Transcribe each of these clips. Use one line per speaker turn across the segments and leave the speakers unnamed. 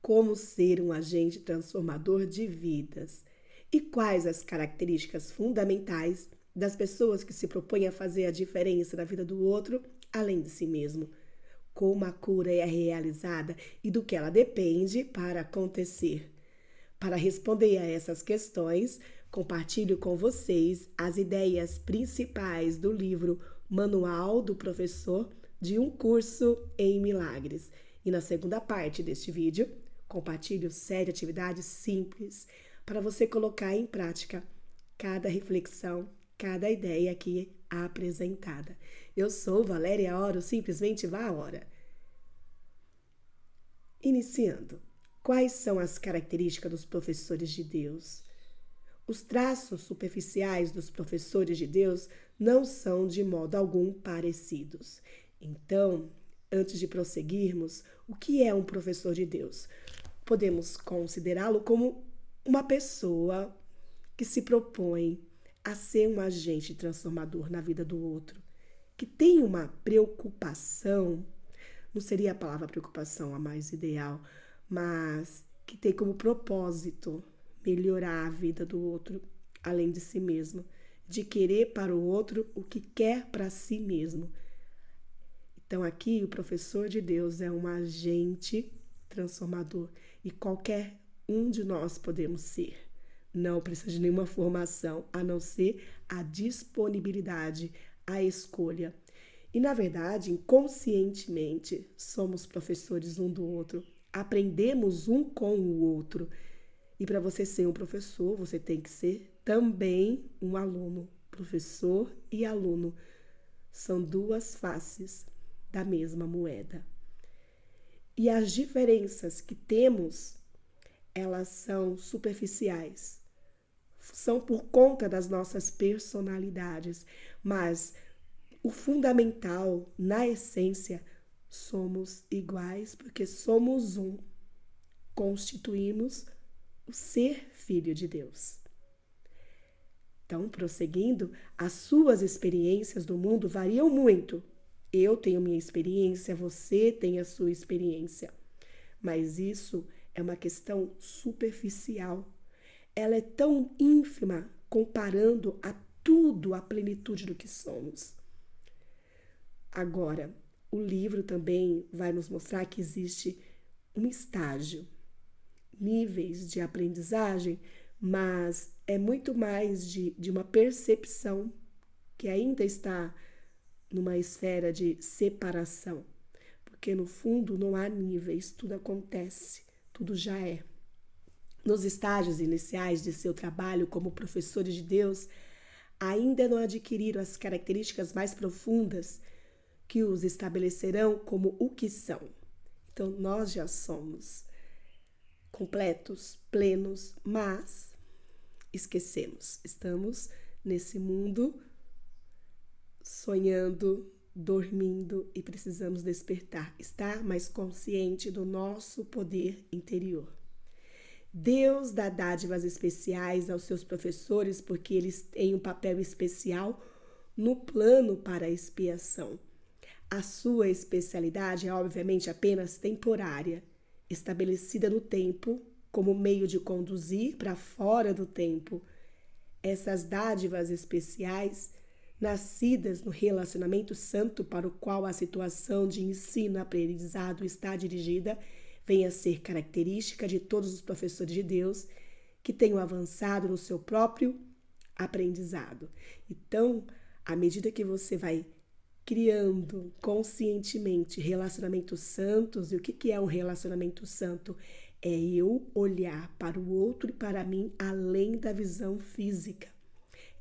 Como ser um agente transformador de vidas? E quais as características fundamentais das pessoas que se propõem a fazer a diferença na vida do outro, além de si mesmo? Como a cura é realizada e do que ela depende para acontecer? Para responder a essas questões, compartilho com vocês as ideias principais do livro Manual do Professor de um Curso em Milagres. E na segunda parte deste vídeo, compartilho 7 atividades simples para você colocar em prática cada reflexão, cada ideia aqui apresentada. Eu sou Valéria Oro, simplesmente vá à hora. Iniciando. Quais são as características dos professores de Deus? Os traços superficiais dos professores de Deus não são de modo algum parecidos. Então, antes de prosseguirmos, o que é um professor de Deus? Podemos considerá-lo como uma pessoa que se propõe a ser um agente transformador na vida do outro, que tem uma preocupação, não seria a palavra preocupação a mais ideal, mas que tem como propósito melhorar a vida do outro, além de si mesmo, de querer para o outro o que quer para si mesmo. Então aqui o professor de Deus é um agente transformador e qualquer um de nós podemos ser. Não precisa de nenhuma formação, a não ser a disponibilidade, a escolha. E na verdade, inconscientemente, somos professores um do outro. Aprendemos um com o outro. E para você ser um professor, você tem que ser também um aluno. Professor e aluno são duas faces da mesma moeda. E as diferenças que temos, elas são superficiais. São por conta das nossas personalidades. Mas o fundamental, na essência, somos iguais porque somos um. Constituímos o ser filho de Deus. Então, prosseguindo, as suas experiências do mundo variam muito. Eu tenho minha experiência, você tem a sua experiência. Mas isso é uma questão superficial. Ela é tão ínfima comparando a tudo, a plenitude do que somos. Agora, o livro também vai nos mostrar que existe um estágio, níveis de aprendizagem, mas é muito mais de uma percepção que ainda está numa esfera de separação, porque no fundo não há níveis, tudo acontece, tudo já é. Nos estágios iniciais de seu trabalho como professores de Deus, ainda não adquiriram as características mais profundas que os estabelecerão como o que são. Então, nós já somos completos, plenos, mas esquecemos. Estamos nesse mundo sonhando, dormindo e precisamos despertar, estar mais consciente do nosso poder interior. Deus dá dádivas especiais aos seus professores porque eles têm um papel especial no plano para a expiação. A sua especialidade é, obviamente, apenas temporária, estabelecida no tempo como meio de conduzir para fora do tempo. Essas dádivas especiais, nascidas no relacionamento santo para o qual a situação de ensino-aprendizado está dirigida, vem a ser característica de todos os professores de Deus que tenham avançado no seu próprio aprendizado. Então, à medida que você vai criando conscientemente relacionamentos santos, e o que é um relacionamento santo? É eu olhar para o outro e para mim além da visão física.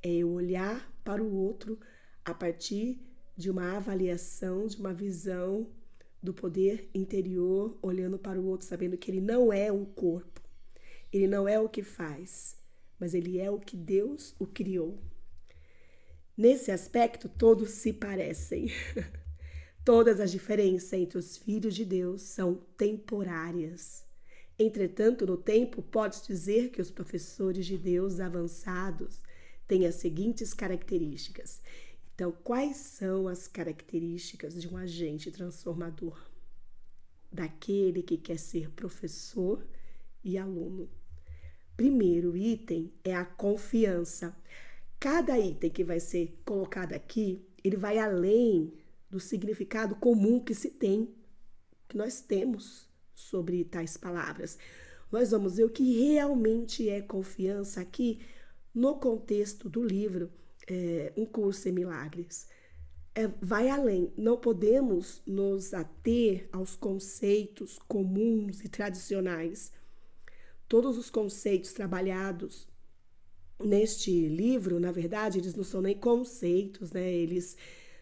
É eu olhar para o outro a partir de uma avaliação, de uma visão do poder interior, olhando para o outro, sabendo que ele não é um corpo, ele não é o que faz, mas ele é o que Deus o criou. Nesse aspecto, todos se parecem. Todas as diferenças entre os filhos de Deus são temporárias. Entretanto, no tempo, pode-se dizer que os professores de Deus avançados têm as seguintes características. Então, quais são as características de um agente transformador? daquele que quer ser professor e aluno. Primeiro item é a confiança. Cada item que vai ser colocado aqui, ele vai além do significado comum que se tem, que nós temos sobre tais palavras. Nós vamos ver o que realmente é confiança aqui no contexto do livro Um Curso em Milagres. Vai além, não podemos nos ater aos conceitos comuns e tradicionais. Todos os conceitos trabalhados neste livro, na verdade, eles não são nem conceitos, né? Eles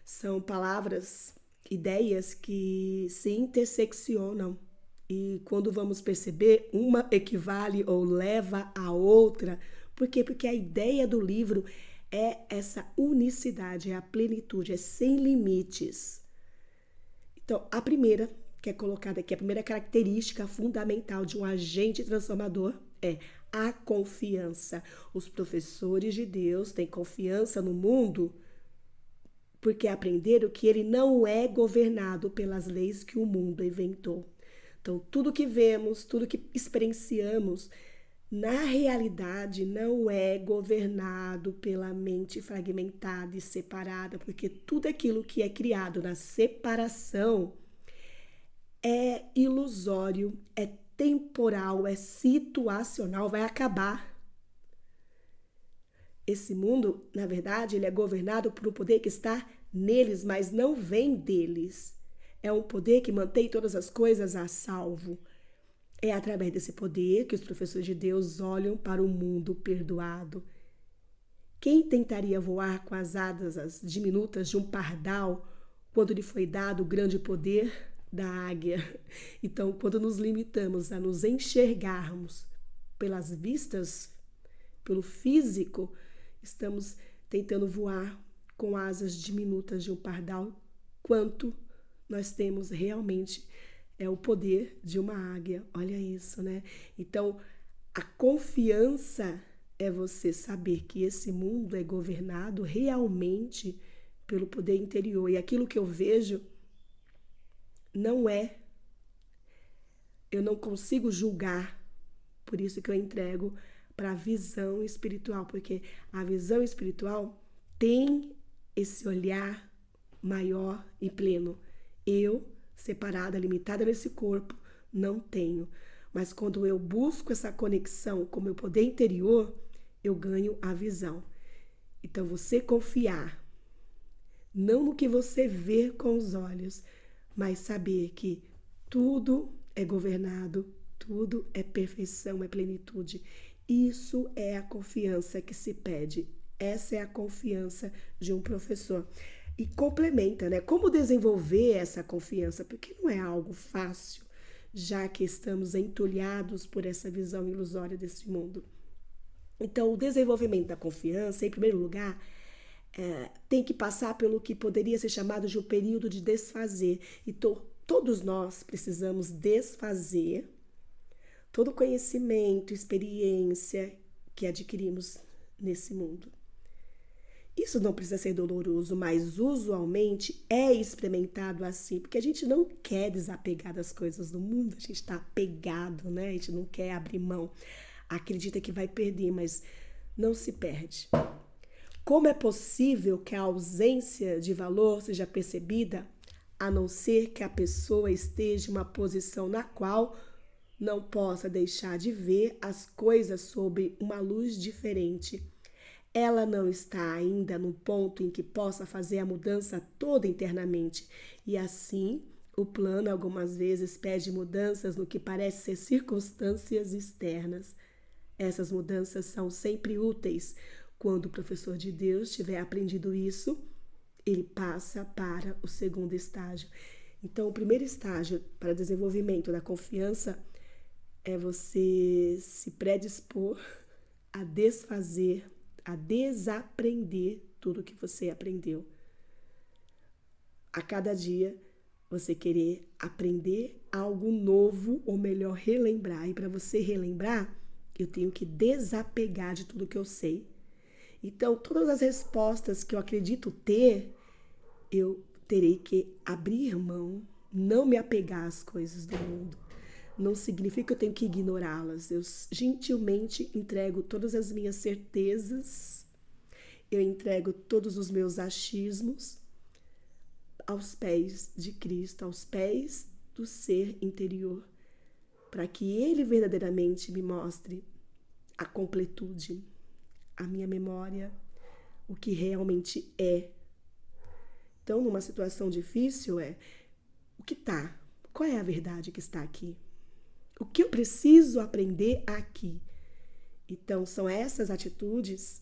são palavras, ideias que se interseccionam. E quando vamos perceber, uma equivale ou leva a outra. Por quê? Porque a ideia do livro é essa unicidade, é a plenitude, é sem limites. Então, a primeira que é colocada aqui, a primeira característica fundamental de um agente transformador é a confiança. Os professores de Deus têm confiança no mundo porque aprenderam que ele não é governado pelas leis que o mundo inventou. Então, tudo que vemos, tudo que experienciamos, na realidade, não é governado pela mente fragmentada e separada, porque tudo aquilo que é criado na separação é ilusório, é temporal, é situacional, vai acabar. Esse mundo, na verdade, ele é governado por um poder que está neles, mas não vem deles. É um poder que mantém todas as coisas a salvo. É através desse poder que os professores de Deus olham para o mundo perdoado. Quem tentaria voar com as asas diminutas de um pardal quando lhe foi dado o grande poder da águia? Então, quando nos limitamos a nos enxergarmos pelas vistas, pelo físico, estamos tentando voar com asas diminutas de um pardal, quanto nós temos realmente o poder de uma águia. Olha isso, né? Então, a confiança é você saber que esse mundo é governado realmente pelo poder interior. E aquilo que eu vejo não é. Eu não consigo julgar. Por isso que eu entrego para a visão espiritual, porque a visão espiritual tem esse olhar maior e pleno. Eu, separada, limitada nesse corpo, não tenho. Mas quando eu busco essa conexão com o meu poder interior, eu ganho a visão. Então, você confiar, não no que você vê com os olhos, mas saber que tudo é governado, tudo é perfeição, é plenitude. Isso é a confiança que se pede. Essa é a confiança de um professor. E complementa, né? Como desenvolver essa confiança? Porque não é algo fácil, já que estamos entulhados por essa visão ilusória desse mundo. Então, o desenvolvimento da confiança, em primeiro lugar, tem que passar pelo que poderia ser chamado de um período de desfazer. Então, todos nós precisamos desfazer todo o conhecimento, experiência que adquirimos nesse mundo. Isso não precisa ser doloroso, mas usualmente é experimentado assim, porque a gente não quer desapegar das coisas do mundo, a gente está apegado, né? A gente não quer abrir mão, acredita que vai perder, mas não se perde. Como é possível que a ausência de valor seja percebida, a não ser que a pessoa esteja em uma posição na qual não possa deixar de ver as coisas sob uma luz diferente? Ela não está ainda no ponto em que possa fazer a mudança toda internamente. E assim, o plano algumas vezes pede mudanças no que parece ser circunstâncias externas. Essas mudanças são sempre úteis. Quando o professor de Deus tiver aprendido isso, ele passa para o segundo estágio. Então, o primeiro estágio para o desenvolvimento da confiança é você se predispor a desfazer, a desaprender tudo que você aprendeu. A cada dia, você querer aprender algo novo, ou melhor, relembrar. E para você relembrar, eu tenho que desapegar de tudo que eu sei. Então, todas as respostas que eu acredito ter, eu terei que abrir mão não me apegar às coisas do mundo. Não significa que eu tenho que ignorá-las. Eu gentilmente entrego todas as minhas certezas, eu entrego todos os meus achismos aos pés de Cristo, aos pés do ser interior, para que Ele verdadeiramente me mostre a completude, a minha memória, o que realmente é. Então, numa situação difícil qual é a verdade que está aqui? O que eu preciso aprender aqui? Então, são essas atitudes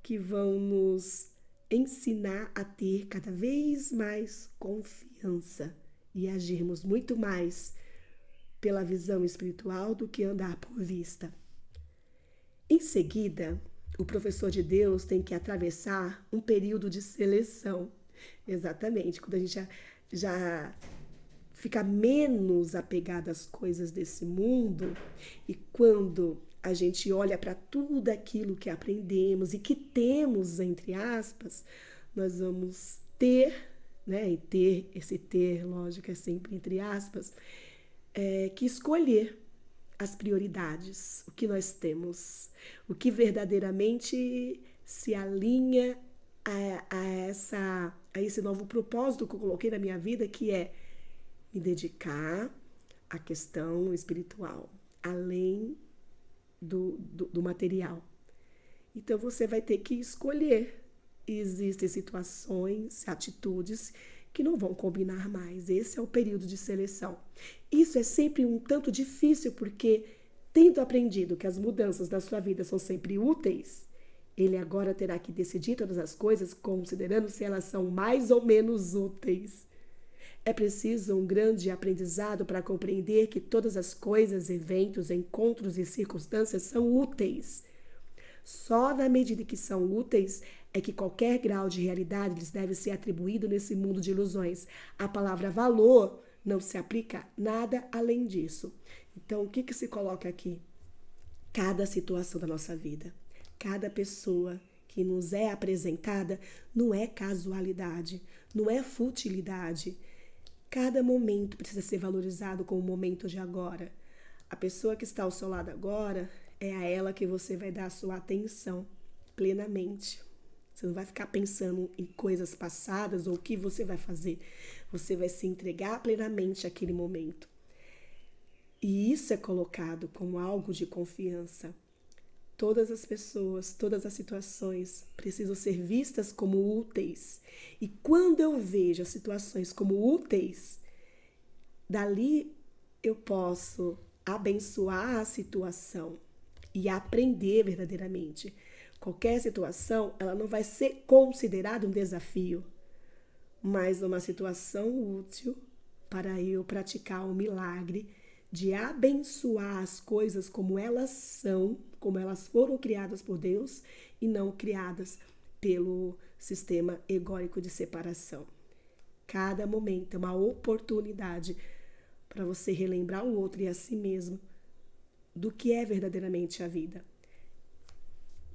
que vão nos ensinar a ter cada vez mais confiança e agirmos muito mais pela visão espiritual do que andar por vista. Em seguida, o professor de Deus tem que atravessar um período de seleção. Exatamente, quando a gente já fica menos apegado às coisas desse mundo e quando a gente olha para tudo aquilo que aprendemos e que temos, entre aspas, nós vamos ter, né? E esse ter, lógico, é sempre entre aspas, que escolher as prioridades, o que nós temos, o que verdadeiramente se alinha a esse novo propósito que eu coloquei na minha vida, que é me dedicar à questão espiritual, além do material. Então você vai ter que escolher. Existem situações, atitudes que não vão combinar mais. Esse é o período de seleção. Isso é sempre um tanto difícil, porque tendo aprendido que as mudanças da sua vida são sempre úteis, ele agora terá que decidir todas as coisas considerando se elas são mais ou menos úteis. É preciso um grande aprendizado para compreender que todas as coisas, eventos, encontros e circunstâncias são úteis. Só na medida que são úteis é que qualquer grau de realidade lhes deve ser atribuído nesse mundo de ilusões. A palavra valor não se aplica nada além disso. Então, o que se coloca aqui? Cada situação da nossa vida, cada pessoa que nos é apresentada não é casualidade, não é futilidade. Cada momento precisa ser valorizado como o momento de agora. A pessoa que está ao seu lado agora é a ela que você vai dar a sua atenção plenamente. Você não vai ficar pensando em coisas passadas ou o que você vai fazer. Você vai se entregar plenamente àquele momento. E isso é colocado como algo de confiança. Todas as pessoas, todas as situações precisam ser vistas como úteis. E quando eu vejo as situações como úteis, dali eu posso abençoar a situação e aprender verdadeiramente. Qualquer situação, ela não vai ser considerada um desafio, mas uma situação útil para eu praticar o milagre de abençoar as coisas como elas são, como elas foram criadas por Deus e não criadas pelo sistema egóico de separação. Cada momento é uma oportunidade para você relembrar o outro e a si mesmo do que é verdadeiramente a vida.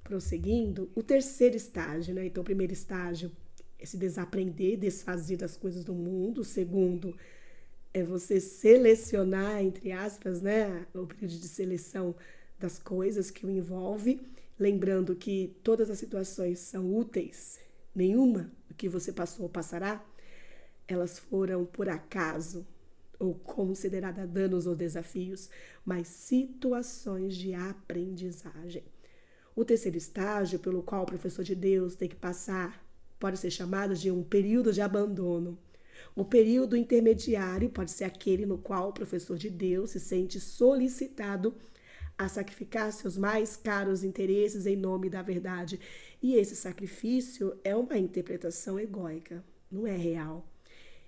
Prosseguindo, o terceiro estágio, né? Então, o primeiro estágio é se desaprender, desfazer das coisas do mundo. O segundo é você selecionar, entre aspas, né? O período de seleção das coisas que o envolve, lembrando que todas as situações são úteis, nenhuma do que você passou ou passará, elas foram por acaso ou consideradas danos ou desafios, mas situações de aprendizagem. O terceiro estágio pelo qual o professor de Deus tem que passar pode ser chamado de um período de abandono. O período intermediário pode ser aquele no qual o professor de Deus se sente solicitado a sacrificar seus mais caros interesses em nome da verdade. E esse sacrifício é uma interpretação egóica, não é real.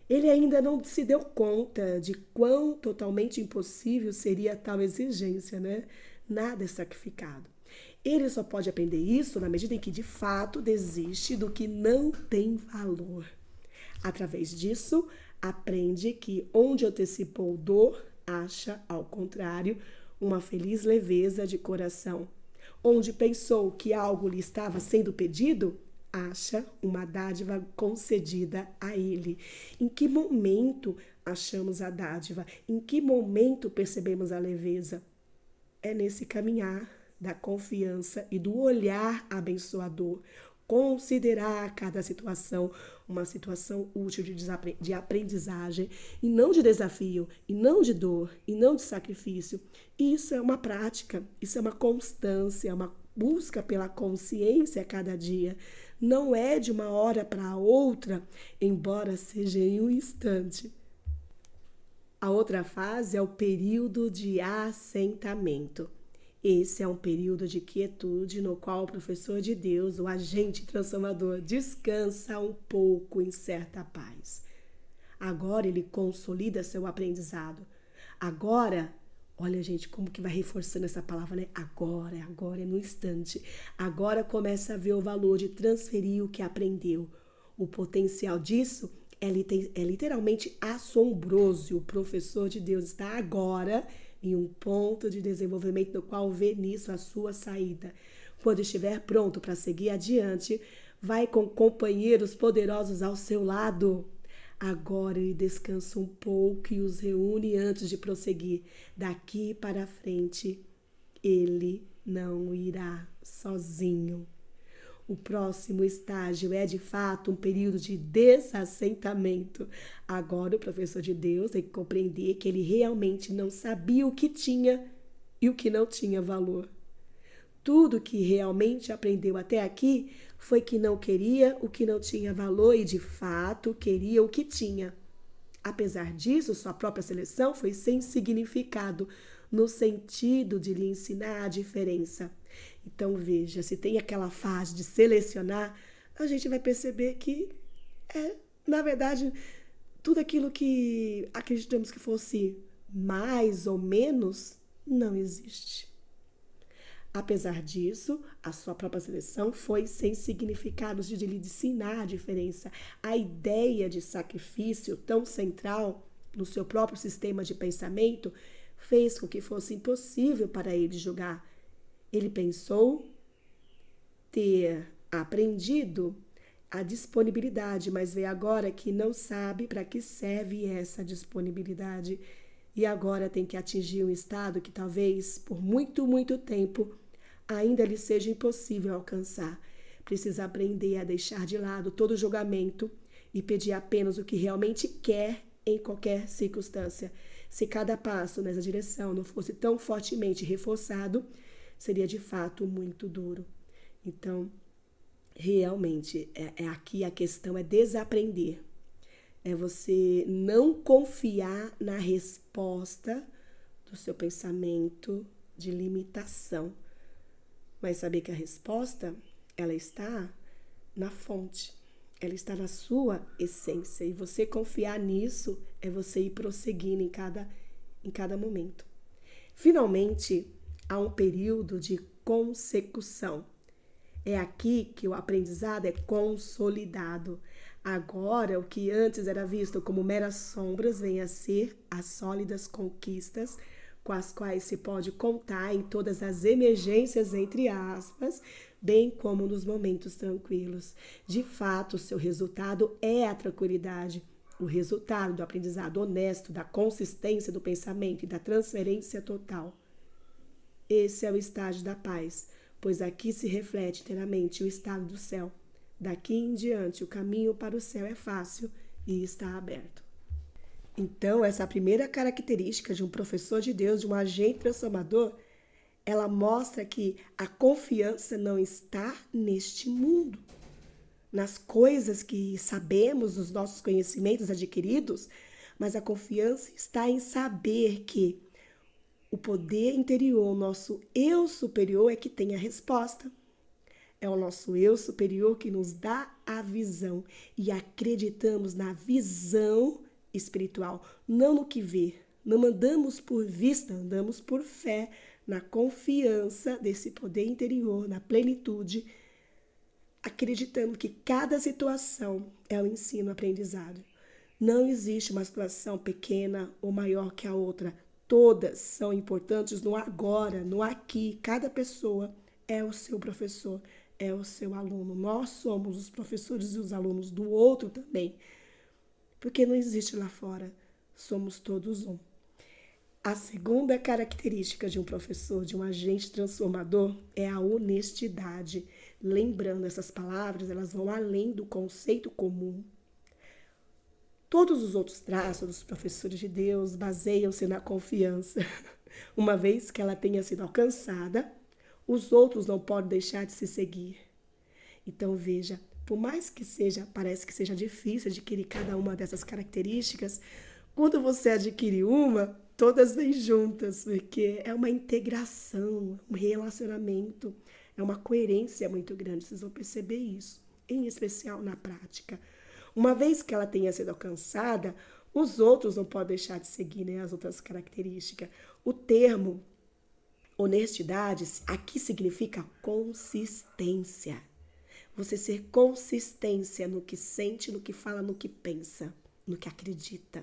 Ele ainda não se deu conta de quão totalmente impossível seria tal exigência, né? Nada é sacrificado. Ele só pode aprender isso na medida em que, de fato, desiste do que não tem valor. Através disso, aprende que onde antecipou dor, acha, ao contrário, uma feliz leveza de coração. Onde pensou que algo lhe estava sendo pedido, acha uma dádiva concedida a ele. Em que momento achamos a dádiva? Em que momento percebemos a leveza? É nesse caminhar da confiança e do olhar abençoador. Considerar cada situação uma situação útil de aprendizagem e não de desafio, e não de dor, e não de sacrifício. Isso é uma prática, isso é uma constância, uma busca pela consciência a cada dia. Não é de uma hora para outra, embora seja em um instante. A outra fase é o período de assentamento. Esse é um período de quietude no qual o professor de Deus, o agente transformador, descansa um pouco em certa paz. Agora ele consolida seu aprendizado. Agora, olha gente, como que vai reforçando essa palavra, né? Agora, é no instante. Agora começa a ver o valor de transferir o que aprendeu. O potencial disso é literalmente assombroso. E o professor de Deus está agora em um ponto de desenvolvimento no qual vê nisso a sua saída. Quando estiver pronto para seguir adiante, vai com companheiros poderosos ao seu lado. Agora ele descansa um pouco e os reúne antes de prosseguir. Daqui para frente, ele não irá sozinho. O próximo estágio é, de fato, um período de desassentamento. Agora, o professor de Deus tem que compreender que ele realmente não sabia o que tinha e o que não tinha valor. Tudo que realmente aprendeu até aqui foi que não queria o que não tinha valor e, de fato, queria o que tinha. Apesar disso, sua própria seleção foi sem significado, no sentido de lhe ensinar a diferença. Então, veja, se tem aquela fase de selecionar, a gente vai perceber que na verdade, tudo aquilo que acreditamos que fosse mais ou menos, não existe. Apesar disso, a sua própria seleção foi sem significado de lhe ensinar a diferença. A ideia de sacrifício tão central no seu próprio sistema de pensamento fez com que fosse impossível para ele julgar. Ele pensou ter aprendido a disponibilidade, mas vê agora que não sabe para que serve essa disponibilidade. E agora tem que atingir um estado que talvez por muito, muito tempo ainda lhe seja impossível alcançar. Precisa aprender a deixar de lado todo julgamento e pedir apenas o que realmente quer em qualquer circunstância. Se cada passo nessa direção não fosse tão fortemente reforçado, seria de fato muito duro. Então, realmente, aqui a questão é desaprender. É você não confiar na resposta do seu pensamento de limitação, mas saber que a resposta, ela está na fonte, ela está na sua essência, e você confiar nisso é você ir prosseguindo em cada momento. Finalmente, há um período de consecução. É aqui que o aprendizado é consolidado. Agora, o que antes era visto como meras sombras vem a ser as sólidas conquistas com as quais se pode contar em todas as emergências, entre aspas, bem como nos momentos tranquilos. De fato, o seu resultado é a tranquilidade, o resultado do aprendizado honesto, da consistência do pensamento e da transferência total. Esse é o estágio da paz, pois aqui se reflete inteiramente o estado do céu. Daqui em diante, o caminho para o céu é fácil e está aberto. Então, essa primeira característica de um professor de Deus, de um agente transformador, ela mostra que a confiança não está neste mundo, nas coisas que sabemos, nos nossos conhecimentos adquiridos, mas a confiança está em saber que o poder interior, o nosso eu superior é que tem a resposta. É o nosso eu superior que nos dá a visão e acreditamos na visão espiritual, não no que vê. Não andamos por vista, andamos por fé, na confiança desse poder interior, na plenitude, acreditando que cada situação é um ensino aprendizado. Não existe uma situação pequena ou maior que a outra. Todas são importantes no agora, no aqui. Cada pessoa é o seu professor, é o seu aluno. Nós somos os professores e os alunos do outro também. Porque não existe lá fora. somos todos um. A segunda característica de um professor, de um agente transformador, é a honestidade. Lembrando, essas palavras, elas vão além do conceito comum. Todos os outros traços dos professores de Deus baseiam-se na confiança. Uma vez que ela tenha sido alcançada, os outros não podem deixar de se seguir. Então, veja, por mais que parece que seja difícil adquirir cada uma dessas características, quando você adquire uma, todas vêm juntas, porque é uma integração, um relacionamento, é uma coerência muito grande, vocês vão perceber isso, em especial na prática. Uma vez que ela tenha sido alcançada, os outros não podem deixar de seguir, né, as outras características. O termo honestidade aqui significa consistência. Você ser consistência no que sente, no que fala, no que pensa, no que acredita.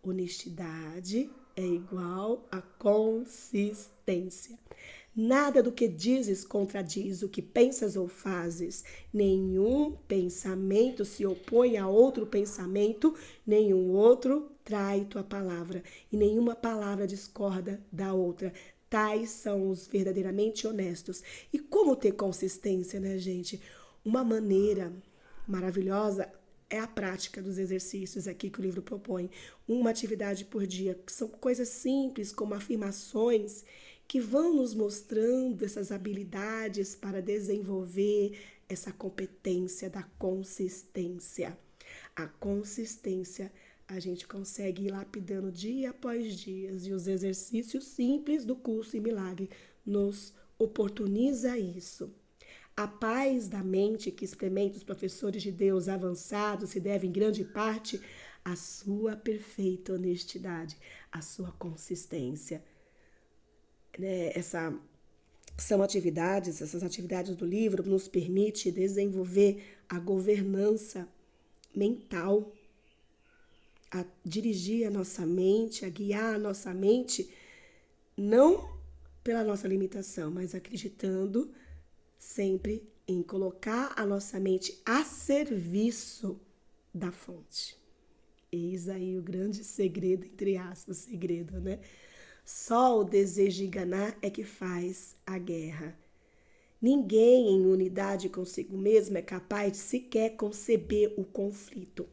Honestidade é igual a consistência. Nada do que dizes contradiz o que pensas ou fazes. Nenhum pensamento se opõe a outro pensamento, nenhum outro trai tua palavra, e nenhuma palavra discorda da outra. Tais são os verdadeiramente honestos. E como ter consistência, né, gente? Uma maneira maravilhosa é a prática dos exercícios aqui que o livro propõe. Uma atividade por dia, que são coisas simples, como afirmações, que vão nos mostrando essas habilidades para desenvolver essa competência da consistência. A consistência a gente consegue ir lapidando dia após dia, e os exercícios simples do curso em Milagre nos oportuniza isso. A paz da mente que experimenta os professores de Deus avançados se deve em grande parte à sua perfeita honestidade, à sua consistência. Essas atividades do livro nos permite desenvolver a governança mental, a dirigir a nossa mente, a guiar a nossa mente, não pela nossa limitação, mas acreditando sempre em colocar a nossa mente a serviço da fonte. Eis aí o grande segredo, entre aspas, segredo, né? Só o desejo de enganar é que faz a guerra. Ninguém em unidade consigo mesmo é capaz de sequer conceber o conflito.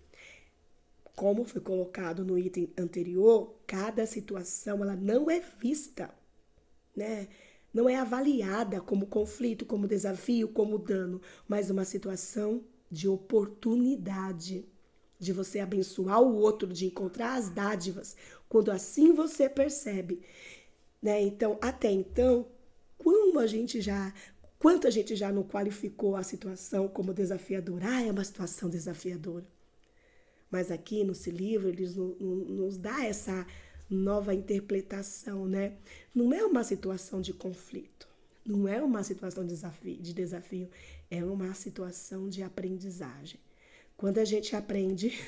Como foi colocado no item anterior, cada situação ela não é vista, né? Não é avaliada como conflito, como desafio, como dano, mas uma situação de oportunidade, de você abençoar o outro, de encontrar as dádivas, quando assim você percebe, né? Então, até então, quanto a gente já não qualificou a situação como desafiadora? Ah, é uma situação desafiadora. Mas aqui nesse livro, eles nos dá essa nova interpretação, né? Não é uma situação de conflito, não é uma situação de desafio, é uma situação de aprendizagem. Quando a gente aprende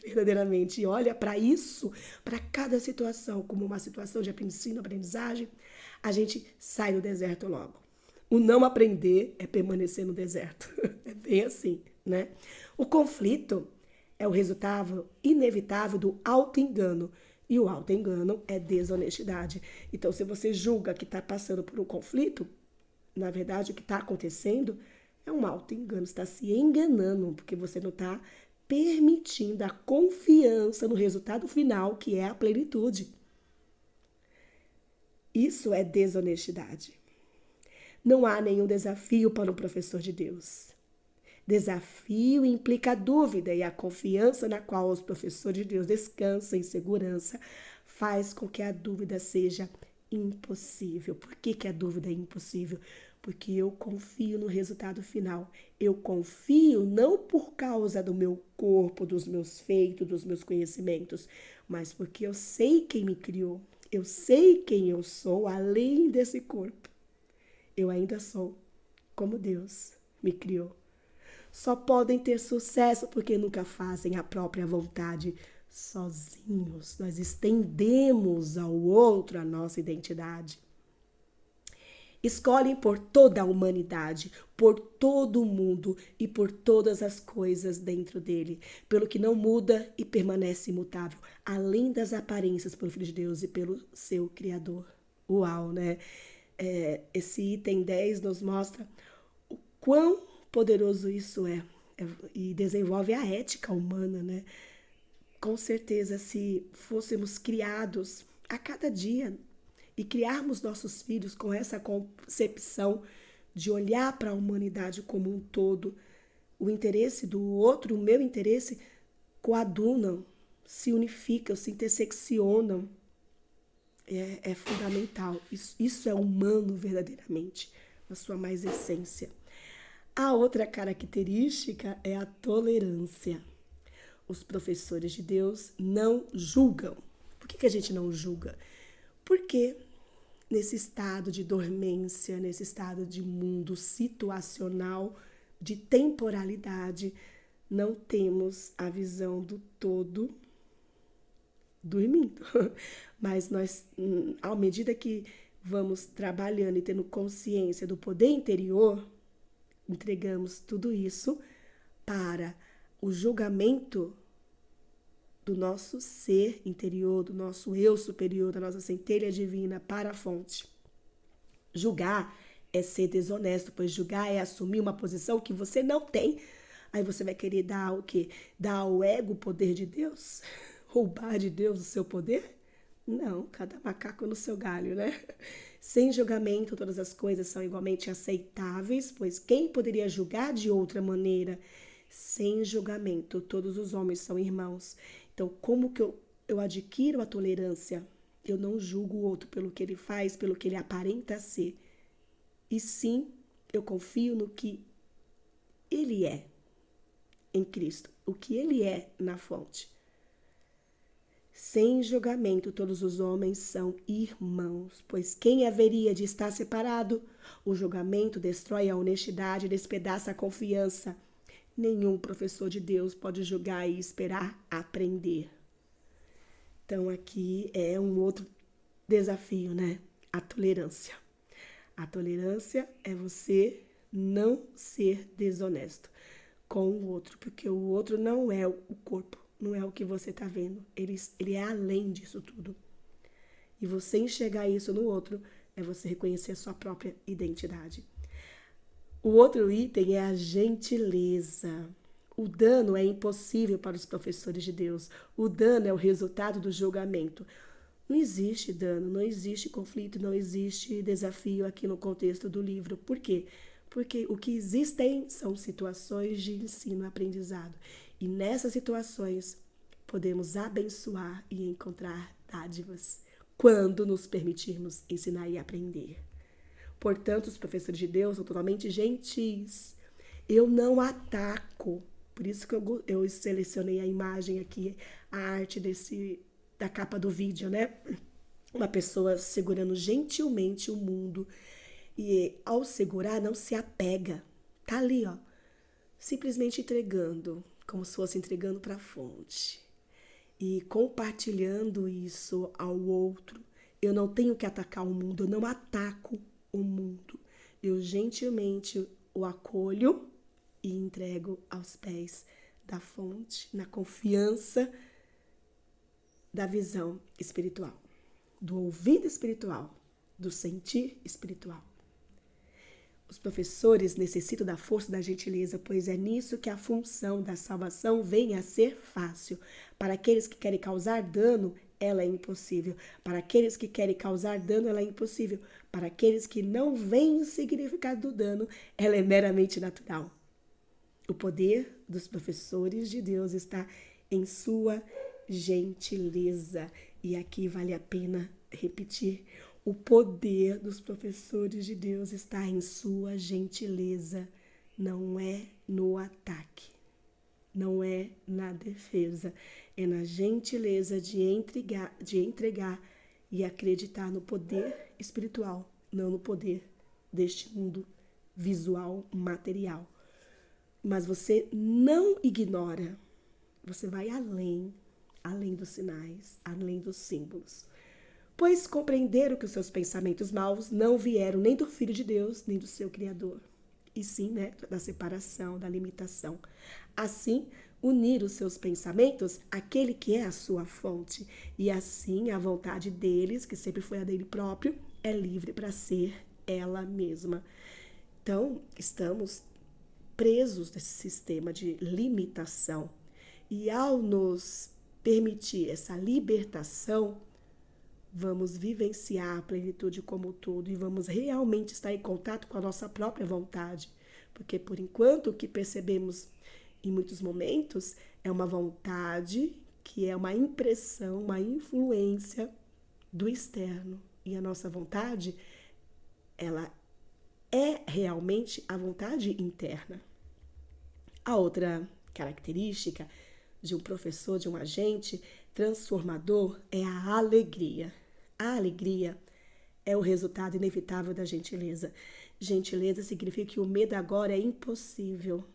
verdadeiramente e olha para isso, para cada situação, como uma situação de ensino, aprendizagem, a gente sai do deserto logo. O não aprender é permanecer no deserto. É bem assim, né? O conflito é o resultado inevitável do auto-engano. E o auto-engano é desonestidade. Então, se você julga que está passando por um conflito, na verdade, o que está acontecendo é um auto-engano. Você está se enganando, porque você não está permitindo a confiança no resultado final, que é a plenitude. Isso é desonestidade. Não há nenhum desafio para um professor de Deus. Desafio implica a dúvida, e a confiança na qual os professores de Deus descansam em segurança faz com que a dúvida seja impossível. Por que a dúvida é impossível? Porque eu confio no resultado final. Eu confio não por causa do meu corpo, dos meus feitos, dos meus conhecimentos, mas porque eu sei quem me criou. Eu sei quem eu sou além desse corpo. Eu ainda sou como Deus me criou. Só podem ter sucesso porque nunca fazem a própria vontade sozinhos. Nós estendemos ao outro a nossa identidade. Escolhem por toda a humanidade, por todo o mundo e por todas as coisas dentro dele, pelo que não muda e permanece imutável, além das aparências pelo Filho de Deus e pelo seu Criador. Uau, né? Esse item 10 nos mostra o quão poderoso isso é e desenvolve a ética humana, né? Com certeza, se fôssemos criados a cada dia e criarmos nossos filhos com essa concepção de olhar para a humanidade como um todo, o interesse do outro, o meu interesse, coadunam, se unificam, se interseccionam. É fundamental. Isso é humano verdadeiramente, na sua mais essência. A outra característica é a tolerância. Os professores de Deus não julgam. Por que a gente não julga? Porque nesse estado de dormência, nesse estado de mundo situacional, de temporalidade, não temos a visão do todo dormindo. Mas nós, à medida que vamos trabalhando e tendo consciência do poder interior, entregamos tudo isso para o julgamento do nosso ser interior, do nosso eu superior, da nossa centelha divina para a fonte. Julgar é ser desonesto, pois julgar é assumir uma posição que você não tem. Aí você vai querer dar o quê? Dar ao ego o poder de Deus? Roubar de Deus o seu poder? Não, cada macaco no seu galho, né? Sem julgamento, todas as coisas são igualmente aceitáveis, pois quem poderia julgar de outra maneira? Sem julgamento, todos os homens são irmãos. Então, como que eu adquiro a tolerância? Eu não julgo o outro pelo que ele faz, pelo que ele aparenta ser. E sim, eu confio no que ele é em Cristo, o que ele é na fonte. Sem julgamento, todos os homens são irmãos, pois quem haveria de estar separado? O julgamento destrói a honestidade, despedaça a confiança. Nenhum professor de Deus pode julgar e esperar aprender. Então, aqui é um outro desafio, né? A tolerância. A tolerância é você não ser desonesto com o outro, porque o outro não é o corpo, não é o que você está vendo. Ele é além disso tudo. E você enxergar isso no outro é você reconhecer a sua própria identidade. O outro item é a gentileza. O dano é impossível para os professores de Deus. O dano é o resultado do julgamento. Não existe dano, não existe conflito, não existe desafio aqui no contexto do livro. Por quê? Porque o que existem são situações de ensino-aprendizado. E nessas situações podemos abençoar e encontrar dádivas quando nos permitirmos ensinar e aprender. Portanto, os professores de Deus são totalmente gentis. Eu não ataco. Por isso que eu selecionei a imagem aqui, a arte da capa do vídeo, né? Uma pessoa segurando gentilmente o mundo. E ao segurar, não se apega. Tá ali, ó. Simplesmente entregando, como se fosse entregando para a fonte. E compartilhando isso ao outro. Eu não tenho que atacar o mundo, eu não ataco o mundo. Eu gentilmente o acolho e entrego aos pés da fonte, na confiança da visão espiritual, do ouvido espiritual, do sentir espiritual. Os professores necessitam da força da gentileza, pois é nisso que a função da salvação vem a ser fácil. Para aqueles que querem causar dano, ela é impossível. Para aqueles que querem causar dano, ela é impossível. Para aqueles que não veem o significado do dano, ela é meramente natural. O poder dos professores de Deus está em sua gentileza. E aqui vale a pena repetir. O poder dos professores de Deus está em sua gentileza. Não é no ataque. Não é na defesa. É na gentileza de entregar e acreditar no poder espiritual, não no poder deste mundo visual, material. Mas você não ignora. Você vai além dos sinais, além dos símbolos. pois compreenderam que os seus pensamentos maus não vieram nem do Filho de Deus, nem do seu Criador, e sim, né, da separação, da limitação. Assim, unir os seus pensamentos àquele que é a sua fonte, e assim a vontade deles, que sempre foi a dele próprio, é livre para ser ela mesma. Então, estamos presos nesse sistema de limitação. E ao nos permitir essa libertação, vamos vivenciar a plenitude como um todo e vamos realmente estar em contato com a nossa própria vontade. Porque, por enquanto, o que percebemos em muitos momentos é uma vontade que é uma impressão, uma influência do externo. E a nossa vontade, ela é realmente a vontade interna. A outra característica de um professor, de um agente transformador é a alegria. A alegria é o resultado inevitável da gentileza. Gentileza significa que o medo agora é impossível.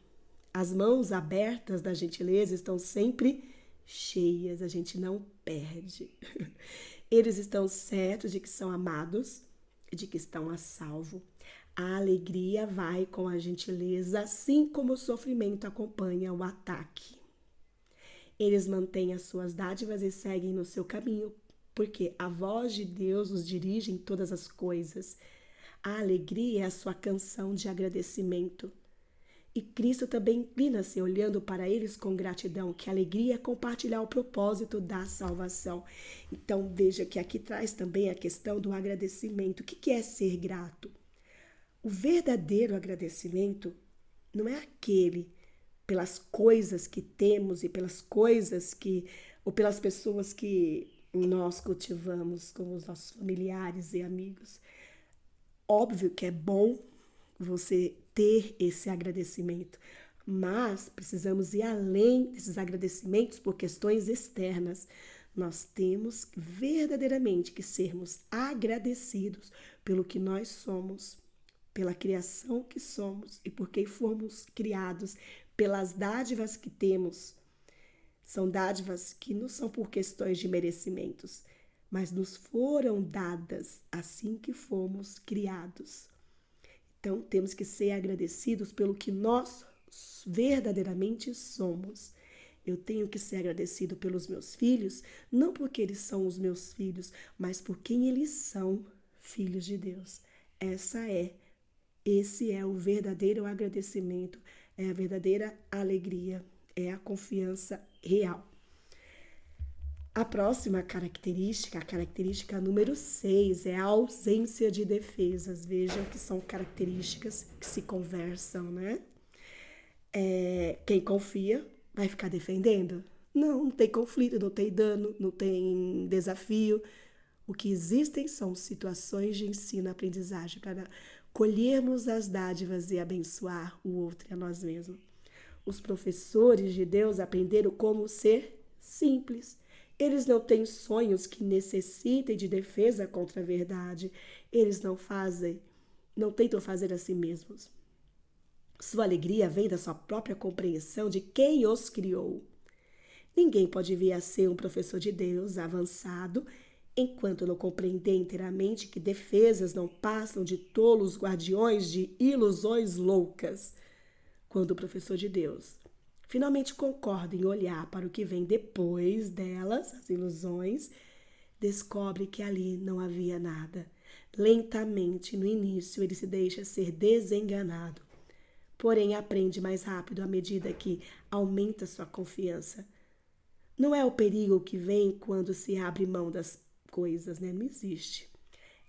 As mãos abertas da gentileza estão sempre cheias, a gente não perde. Eles estão certos de que são amados e de que estão a salvo. A alegria vai com a gentileza, assim como o sofrimento acompanha o ataque. Eles mantêm as suas dádivas e seguem no seu caminho, porque a voz de Deus os dirige em todas as coisas. A alegria é a sua canção de agradecimento. E Cristo também inclina-se olhando para eles com gratidão, que a alegria é compartilhar o propósito da salvação. Então veja que aqui traz também a questão do agradecimento. O que é ser grato? O verdadeiro agradecimento não é aquele pelas coisas que temos e pelas coisas que, ou pelas pessoas que nós cultivamos como os nossos familiares e amigos. Óbvio que é bom você ter esse agradecimento, mas precisamos ir além desses agradecimentos por questões externas. Nós temos verdadeiramente que sermos agradecidos pelo que nós somos, pela criação que somos e por quem fomos criados, pelas dádivas que temos. São dádivas que não são por questões de merecimentos, mas nos foram dadas assim que fomos criados. Então, temos que ser agradecidos pelo que nós verdadeiramente somos. Eu tenho que ser agradecido pelos meus filhos, não porque eles são os meus filhos, mas por quem eles são, filhos de Deus. Esse é o verdadeiro agradecimento, é a verdadeira alegria, é a confiança real. A próxima característica, a característica número 6, é a ausência de defesas. Vejam que são características que se conversam, né? Quem confia vai ficar defendendo? Não tem conflito, não tem dano, não tem desafio. O que existem são situações de ensino-aprendizagem para colhermos as dádivas e abençoar o outro e a nós mesmos. Os professores de Deus aprenderam como ser simples. Eles não têm sonhos que necessitem de defesa contra a verdade. Eles não tentam fazer a si mesmos. Sua alegria vem da sua própria compreensão de quem os criou. Ninguém pode vir a ser um professor de Deus avançado enquanto não compreender inteiramente que defesas não passam de tolos guardiões de ilusões loucas. Quando o professor de Deus finalmente concorda em olhar para o que vem depois delas, as ilusões, descobre que ali não havia nada. Lentamente, no início, ele se deixa ser desenganado, porém aprende mais rápido à medida que aumenta sua confiança. Não é o perigo que vem quando se abre mão das coisas, né? Não existe.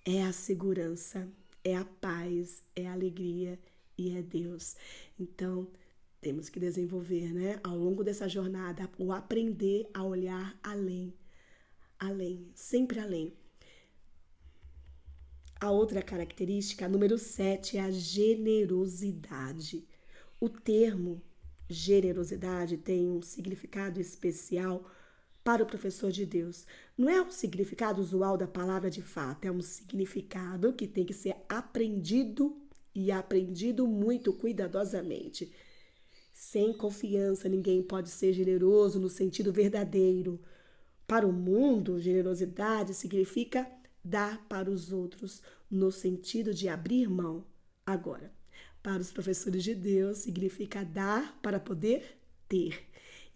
É a segurança, é a paz, é a alegria e é Deus. Então, temos que desenvolver, né, ao longo dessa jornada, o aprender a olhar além, sempre além. A outra característica, número 7, é a generosidade. O termo generosidade tem um significado especial para o professor de Deus. Não é um significado usual da palavra de fato, é um significado que tem que ser aprendido e aprendido muito cuidadosamente. Sem confiança, ninguém pode ser generoso no sentido verdadeiro. Para o mundo, generosidade significa dar para os outros no sentido de abrir mão. Agora, para os professores de Deus, significa dar para poder ter.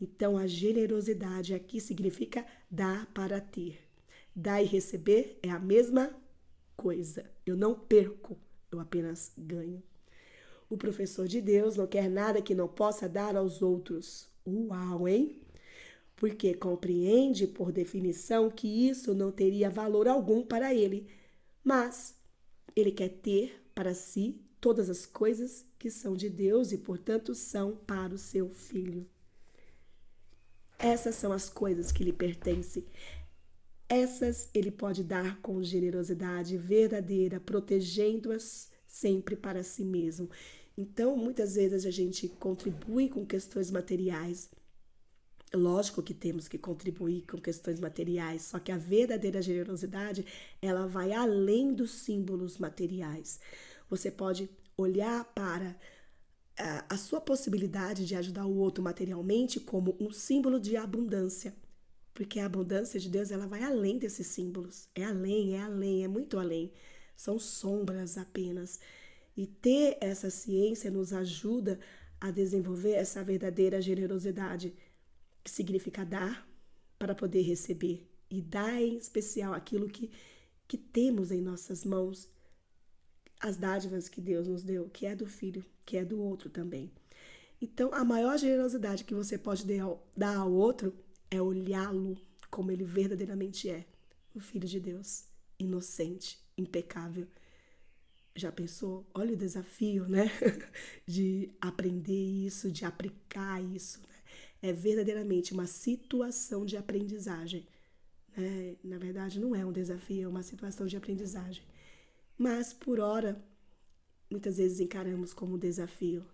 Então, a generosidade aqui significa dar para ter. Dar e receber é a mesma coisa. Eu não perco, eu apenas ganho. O professor de Deus não quer nada que não possa dar aos outros. Uau, hein? Porque compreende, por definição, que isso não teria valor algum para ele. Mas ele quer ter para si todas as coisas que são de Deus e, portanto, são para o seu filho. Essas são as coisas que lhe pertencem. Essas ele pode dar com generosidade verdadeira, protegendo-as sempre para si mesmo. Então, muitas vezes a gente contribui com questões materiais. Lógico que temos que contribuir com questões materiais, só que a verdadeira generosidade, ela vai além dos símbolos materiais. Você pode olhar para a sua possibilidade de ajudar o outro materialmente como um símbolo de abundância. Porque a abundância de Deus, ela vai além desses símbolos. É além, é muito além. São sombras apenas. E ter essa ciência nos ajuda a desenvolver essa verdadeira generosidade, que significa dar para poder receber. E dar em especial aquilo que temos em nossas mãos, as dádivas que Deus nos deu, que é do Filho, que é do outro também. Então, a maior generosidade que você pode dar ao outro é olhá-lo como ele verdadeiramente é, o Filho de Deus, inocente, impecável. Já pensou? Olha o desafio, né? De aprender isso, de aplicar isso, né? É verdadeiramente uma situação de aprendizagem, né? Na verdade, não é um desafio, é uma situação de aprendizagem. Mas, por ora, muitas vezes encaramos como um desafio.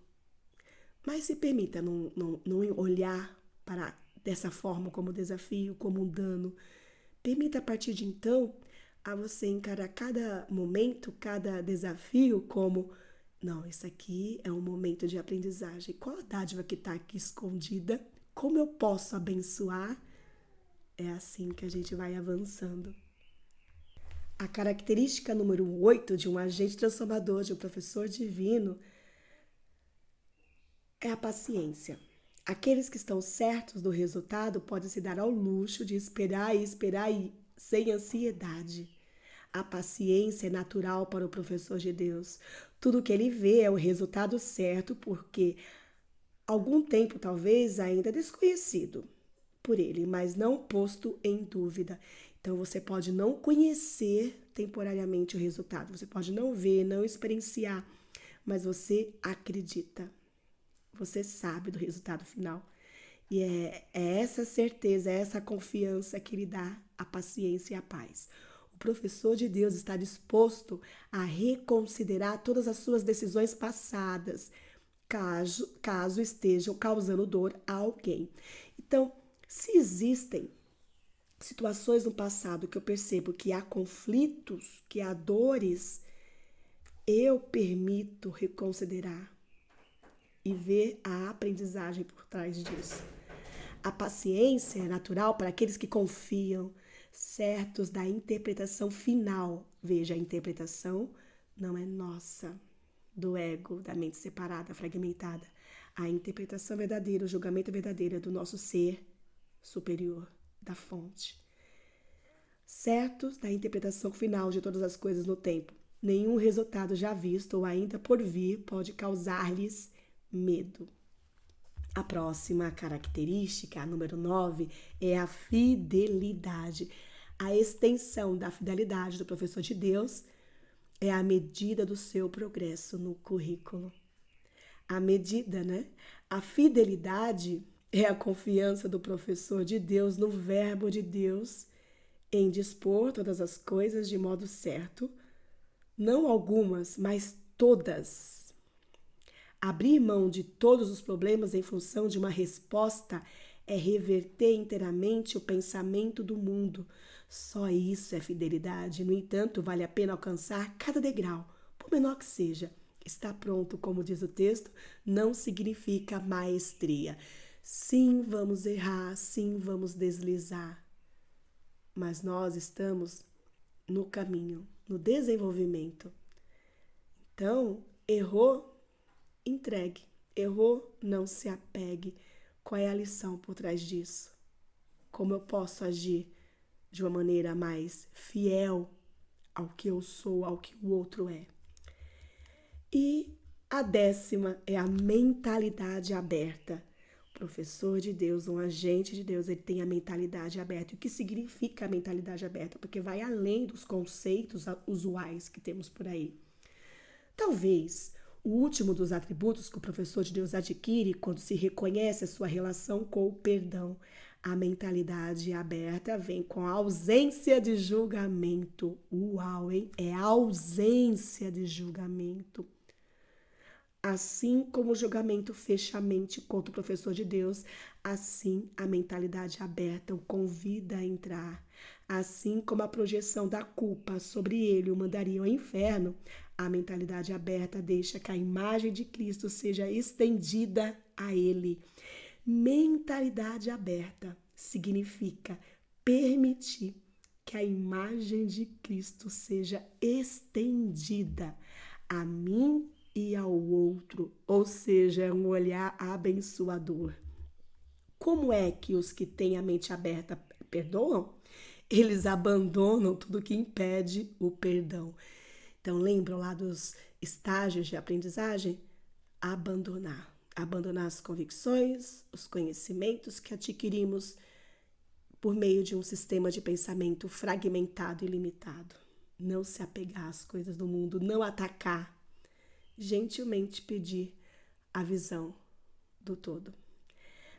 Mas se permita não olhar para dessa forma como desafio, como um dano. Permita a partir de então a você encarar cada momento, cada desafio como, não, isso aqui é um momento de aprendizagem. Qual a dádiva que está aqui escondida? Como eu posso abençoar? É assim que a gente vai avançando. A característica número 8 de um agente transformador, de um professor divino, é a paciência. Aqueles que estão certos do resultado podem se dar ao luxo de esperar e sem ansiedade. A paciência é natural para o professor de Deus. Tudo que ele vê é o resultado certo, porque algum tempo talvez ainda desconhecido por ele, mas não posto em dúvida. Então você pode não conhecer temporariamente o resultado, você pode não ver, não experienciar, mas você acredita. Você sabe do resultado final. E é essa certeza, é essa confiança que lhe dá a paciência e a paz. O professor de Deus está disposto a reconsiderar todas as suas decisões passadas, caso estejam causando dor a alguém. Então, se existem situações no passado que eu percebo que há conflitos, que há dores, eu permito reconsiderar e ver a aprendizagem por trás disso. A paciência é natural para aqueles que confiam, certos da interpretação final. Veja, a interpretação não é nossa, do ego, da mente separada, fragmentada. A interpretação verdadeira, o julgamento verdadeiro é do nosso ser superior, da fonte. Certos da interpretação final de todas as coisas no tempo. Nenhum resultado já visto ou ainda por vir pode causar-lhes medo. A próxima característica, a número 9, é a fidelidade. A extensão da fidelidade do professor de Deus é a medida do seu progresso no currículo. A medida, né? A fidelidade é a confiança do professor de Deus no verbo de Deus em dispor todas as coisas de modo certo, não algumas, mas todas. Abrir mão de todos os problemas em função de uma resposta é reverter inteiramente o pensamento do mundo. Só isso é fidelidade. No entanto, vale a pena alcançar cada degrau, por menor que seja. Estar pronto, como diz o texto, não significa maestria. Sim, vamos errar, sim, vamos deslizar. Mas nós estamos no caminho, no desenvolvimento. Então, errou, entregue. Errou, não se apegue. Qual é a lição por trás disso? Como eu posso agir de uma maneira mais fiel ao que eu sou, ao que o outro é? E a 10ª é a mentalidade aberta. O professor de Deus, um agente de Deus, ele tem a mentalidade aberta. E o que significa a mentalidade aberta? Porque vai além dos conceitos usuais que temos por aí. Talvez o último dos atributos que o professor de Deus adquire quando se reconhece a sua relação com o perdão. A mentalidade aberta vem com a ausência de julgamento. Uau, hein? É a ausência de julgamento. Assim como o julgamento fecha a mente contra o professor de Deus, assim a mentalidade aberta o convida a entrar. Assim como a projeção da culpa sobre ele o mandaria ao inferno, a mentalidade aberta deixa que a imagem de Cristo seja estendida a ele. Mentalidade aberta significa permitir que a imagem de Cristo seja estendida a mim e ao outro, ou seja, é um olhar abençoador. Como é que os que têm a mente aberta perdoam? Eles abandonam tudo que impede o perdão. Então, lembram lá dos estágios de aprendizagem? Abandonar. Abandonar as convicções, os conhecimentos que adquirimos por meio de um sistema de pensamento fragmentado e limitado. Não se apegar às coisas do mundo, não atacar. Gentilmente pedir a visão do todo.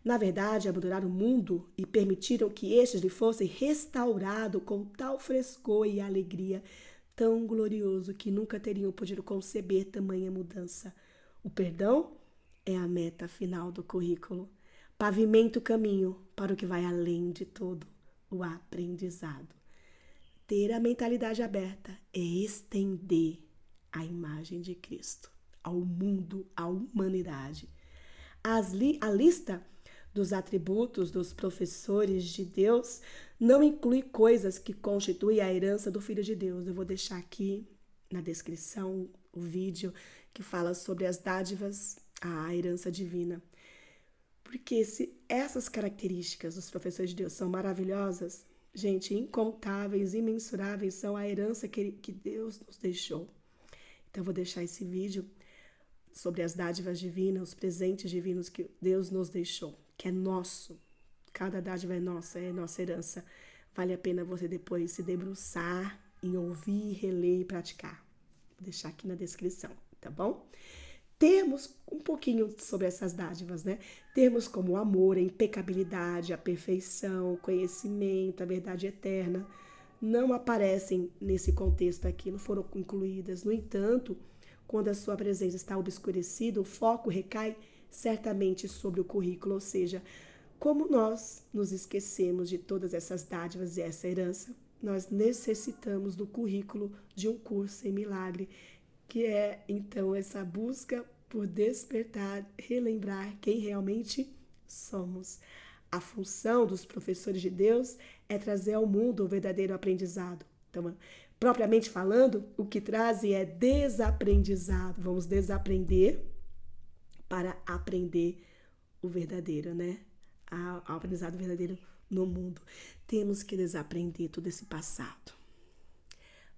Na verdade, abandonaram o mundo e permitiram que estes lhe fossem restaurados com tal frescor e alegria, tão glorioso que nunca teriam podido conceber tamanha mudança. O perdão é a meta final do currículo. Pavimenta o caminho para o que vai além de todo o aprendizado. Ter a mentalidade aberta é estender a imagem de Cristo ao mundo, à humanidade. A lista dos atributos dos professores de Deus não inclui coisas que constituem a herança do Filho de Deus. Eu vou deixar aqui na descrição o vídeo que fala sobre as dádivas, a herança divina. Porque se essas características dos professores de Deus são maravilhosas, gente, incontáveis, imensuráveis, são a herança que Deus nos deixou. Então, eu vou deixar esse vídeo sobre as dádivas divinas, os presentes divinos que Deus nos deixou, que é nosso. Cada dádiva é nossa herança. Vale a pena você depois se debruçar em ouvir, reler e praticar. Vou deixar aqui na descrição, tá bom? Termos um pouquinho sobre essas dádivas, né? Termos como o amor, a impecabilidade, a perfeição, o conhecimento, a verdade eterna, não aparecem nesse contexto aqui, não foram incluídas. No entanto, quando a sua presença está obscurecida, o foco recai certamente sobre o currículo, ou seja, como nós nos esquecemos de todas essas dádivas e essa herança, nós necessitamos do currículo de um curso em milagre, que é, então, essa busca por despertar, relembrar quem realmente somos. A função dos professores de Deus é trazer ao mundo o verdadeiro aprendizado. Então, propriamente falando, o que trazem é desaprendizado. Vamos desaprender para aprender o verdadeiro, né? O aprendizado verdadeiro no mundo. Temos que desaprender todo esse passado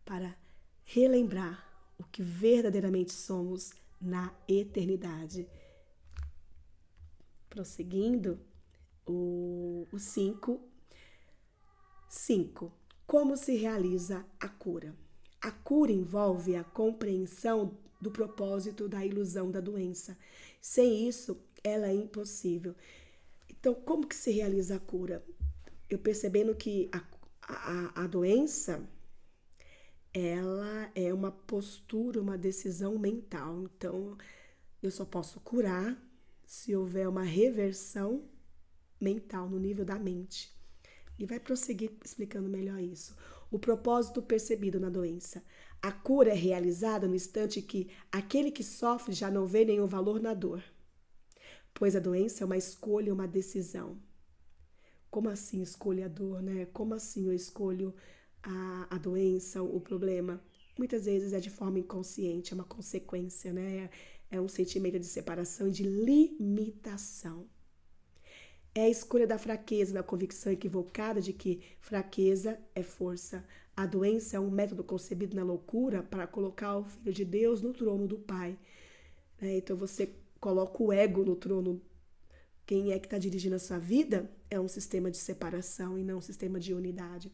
para relembrar o que verdadeiramente somos na eternidade. Prosseguindo, o 5. Como se realiza a cura? A cura envolve a compreensão do propósito da ilusão da doença. Sem isso, ela é impossível. Então, como que se realiza a cura? Eu percebendo que a doença, ela é uma postura, uma decisão mental. Então, eu só posso curar se houver uma reversão mental no nível da mente. E vai prosseguir explicando melhor isso. O propósito percebido na doença. A cura é realizada no instante que aquele que sofre já não vê nenhum valor na dor, pois a doença é uma escolha, uma decisão. Como assim escolho a dor, né? Como assim eu escolho a doença, o problema, muitas vezes é de forma inconsciente, é uma consequência, né? É um sentimento de separação e de limitação. É a escolha da fraqueza, da convicção equivocada de que fraqueza é força. A doença é um método concebido na loucura para colocar o Filho de Deus no trono do Pai. Então você coloca o ego no trono. Quem é que está dirigindo a sua vida é um sistema de separação e não um sistema de unidade.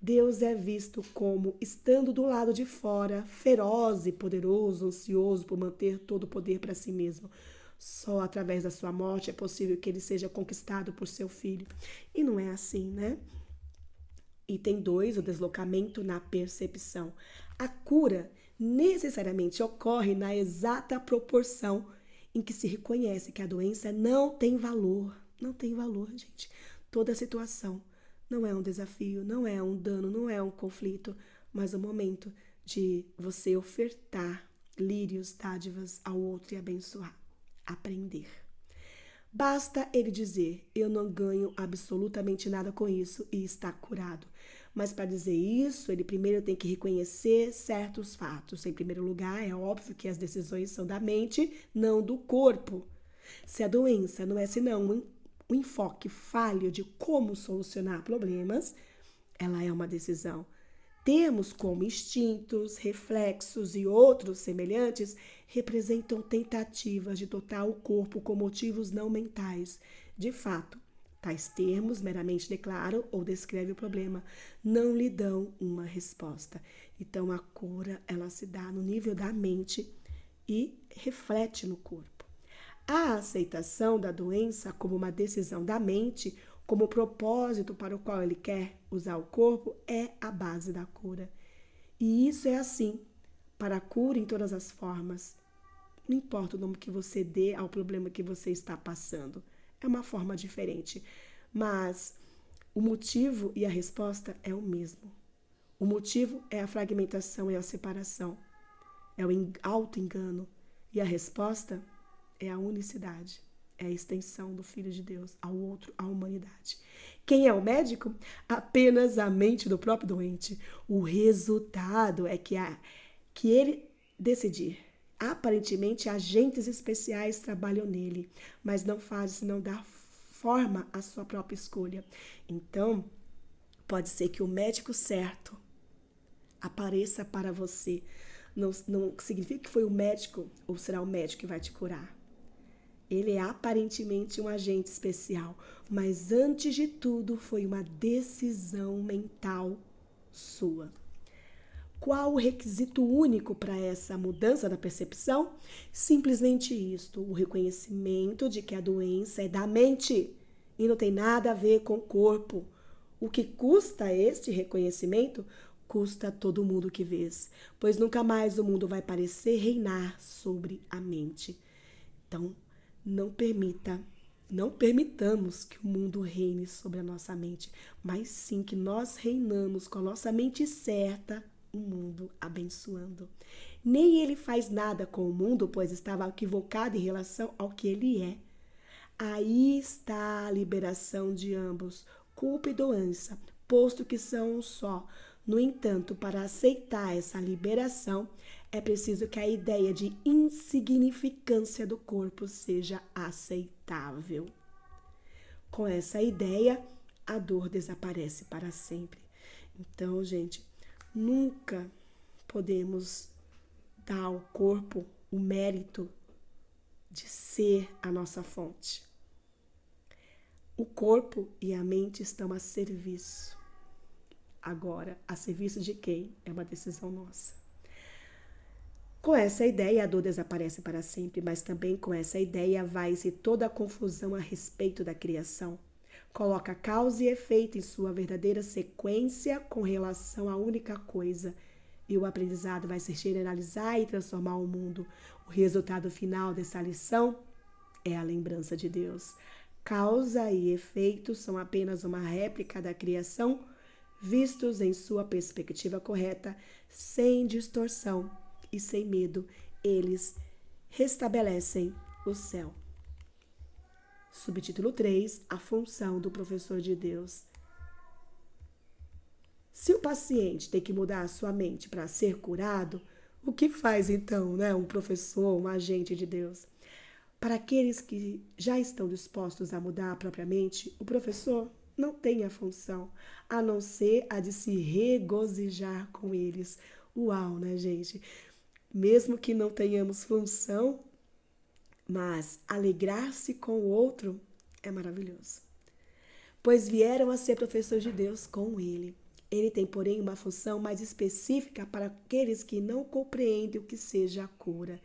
Deus é visto como estando do lado de fora, feroz e poderoso, ansioso por manter todo o poder para si mesmo. Só através da sua morte é possível que ele seja conquistado por seu filho. E não é assim, né? Item 2, o deslocamento na percepção. A cura necessariamente ocorre na exata proporção em que se reconhece que a doença não tem valor. Não tem valor, gente. Toda situação não é um desafio, não é um dano, não é um conflito, mas o momento de você ofertar lírios, dádivas ao outro e abençoar. Aprender. Basta ele dizer, eu não ganho absolutamente nada com isso e está curado. Mas para dizer isso, ele primeiro tem que reconhecer certos fatos. Em primeiro lugar, é óbvio que as decisões são da mente, não do corpo. Se a doença não é senão um enfoque falho de como solucionar problemas, ela é uma decisão. Temos como instintos, reflexos e outros semelhantes representam tentativas de dotar o corpo com motivos não mentais. De fato, tais termos meramente declaram ou descrevem o problema, não lhe dão uma resposta. Então, a cura, ela se dá no nível da mente e reflete no corpo. A aceitação da doença como uma decisão da mente, como propósito para o qual ele quer usar o corpo, é a base da cura. E isso é assim, para a cura em todas as formas. Não importa o nome que você dê ao problema que você está passando. É uma forma diferente. Mas o motivo e a resposta é o mesmo. O motivo é a fragmentação e a separação. É o auto-engano. E a resposta é a unicidade. É a extensão do Filho de Deus ao outro, à humanidade. Quem é o médico? Apenas a mente do próprio doente. O resultado é que ele decidir. Aparentemente, agentes especiais trabalham nele, mas não fazem senão dar forma à sua própria escolha. Então, pode ser que o médico certo apareça para você. Não significa que foi o médico ou será o médico que vai te curar. Ele é aparentemente um agente especial, mas antes de tudo foi uma decisão mental sua. Qual o requisito único para essa mudança da percepção? Simplesmente isto, o reconhecimento de que a doença é da mente e não tem nada a ver com o corpo. O que custa este reconhecimento? Custa todo mundo que vês, pois nunca mais o mundo vai parecer reinar sobre a mente. Então, não permitamos que o mundo reine sobre a nossa mente, mas sim que nós reinamos com a nossa mente certa, o mundo abençoando. Nem ele faz nada com o mundo, pois estava equivocado em relação ao que ele é. Aí está a liberação de ambos, culpa e doença, posto que são um só. No entanto, para aceitar essa liberação, é preciso que a ideia de insignificância do corpo seja aceitável. Com essa ideia, a dor desaparece para sempre. Então, gente, nunca podemos dar ao corpo o mérito de ser a nossa fonte. O corpo e a mente estão a serviço. Agora, a serviço de quem? É uma decisão nossa. Com essa ideia, a dor desaparece para sempre, mas também com essa ideia vai-se toda a confusão a respeito da criação. Coloca causa e efeito em sua verdadeira sequência com relação à única coisa. E o aprendizado vai se generalizar e transformar o mundo. O resultado final dessa lição é a lembrança de Deus. Causa e efeito são apenas uma réplica da criação, vistos em sua perspectiva correta, sem distorção e sem medo, eles restabelecem o céu. Subtítulo 3, a função do professor de Deus. Se o paciente tem que mudar a sua mente para ser curado, o que faz então, um professor, um agente de Deus? Para aqueles que já estão dispostos a mudar a própria mente, o professor não tem a função, a não ser a de se regozijar com eles. Uau, né, gente? Mesmo que não tenhamos função, mas alegrar-se com o outro é maravilhoso. Pois vieram a ser professores de Deus com ele. Ele tem, porém, uma função mais específica para aqueles que não compreendem o que seja a cura.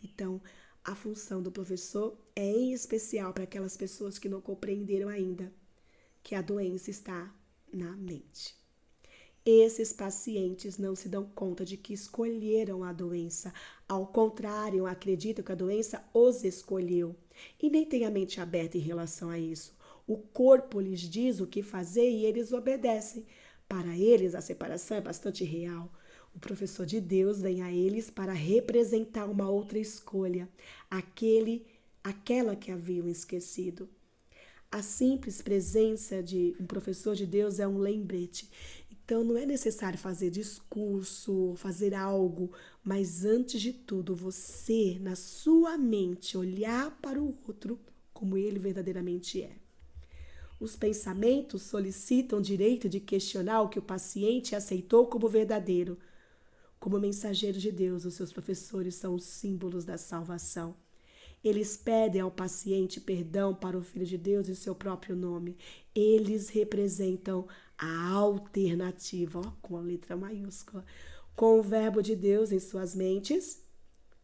Então, a função do professor é em especial para aquelas pessoas que não compreenderam ainda que a doença está na mente. Esses pacientes não se dão conta de que escolheram a doença. Ao contrário, acreditam que a doença os escolheu e nem têm a mente aberta em relação a isso. O corpo lhes diz o que fazer e eles obedecem. Para eles, a separação é bastante real. O professor de Deus vem a eles para representar uma outra escolha, aquela que haviam esquecido. A simples presença de um professor de Deus é um lembrete. Então, não é necessário fazer discurso, fazer algo, mas antes de tudo, você, na sua mente, olhar para o outro como ele verdadeiramente é. Os pensamentos solicitam o direito de questionar o que o paciente aceitou como verdadeiro. Como mensageiros de Deus, os seus professores são os símbolos da salvação. Eles pedem ao paciente perdão para o Filho de Deus em seu próprio nome. Eles representam a alternativa, com a letra maiúscula. Com o verbo de Deus em suas mentes,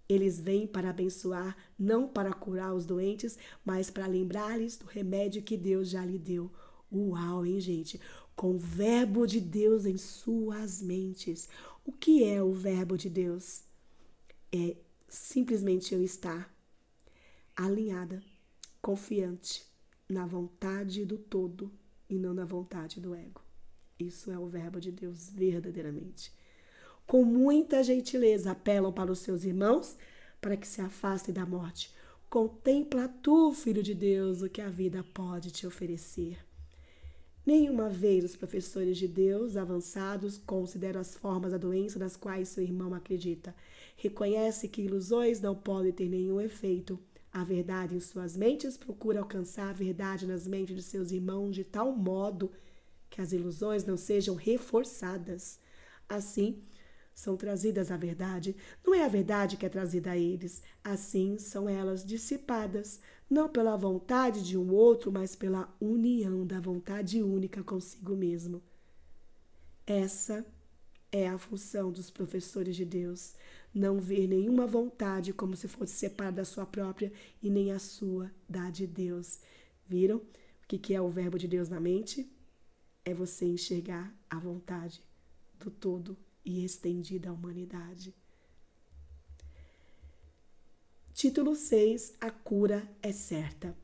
eles vêm para abençoar, não para curar os doentes, mas para lembrar-lhes do remédio que Deus já lhe deu. Uau, hein, gente? Com o verbo de Deus em suas mentes. O que é o verbo de Deus? É simplesmente eu estar alinhada, confiante na vontade do todo e não na vontade do ego. Isso é o verbo de Deus verdadeiramente. Com muita gentileza apelam para os seus irmãos para que se afastem da morte. Contempla tu, Filho de Deus, o que a vida pode te oferecer. Nenhuma vez os professores de Deus avançados consideram as formas da doença das quais seu irmão acredita. Reconhece que ilusões não podem ter nenhum efeito. A verdade em suas mentes procura alcançar a verdade nas mentes de seus irmãos de tal modo que as ilusões não sejam reforçadas. Assim, são trazidas à verdade. Não é a verdade que é trazida a eles. Assim, são elas dissipadas, não pela vontade de um outro, mas pela união da vontade única consigo mesmo. Essa é a função dos professores de Deus. Não ver nenhuma vontade como se fosse separada da sua própria e nem a sua da de Deus. Viram? O que é o verbo de Deus na mente? É você enxergar a vontade do todo e estendida à humanidade. Título 6. A cura é certa.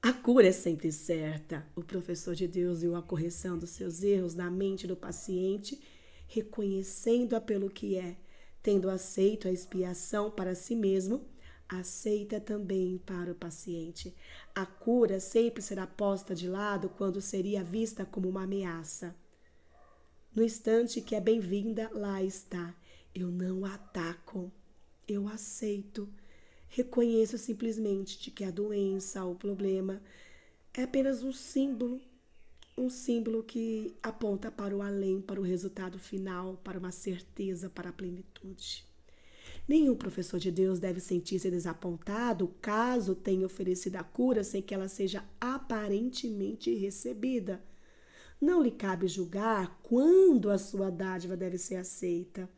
A cura é sempre certa. O professor de Deus viu a correção dos seus erros na mente do paciente, reconhecendo-a pelo que é, tendo aceito a expiação para si mesmo, aceita também para o paciente. A cura sempre será posta de lado quando seria vista como uma ameaça. No instante que é bem-vinda, lá está. Eu não ataco, eu aceito. Reconheço simplesmente de que a doença, o problema, é apenas um símbolo que aponta para o além, para o resultado final, para uma certeza, para a plenitude. Nenhum professor de Deus deve sentir-se desapontado caso tenha oferecido a cura sem que ela seja aparentemente recebida. Não lhe cabe julgar quando a sua dádiva deve ser aceita.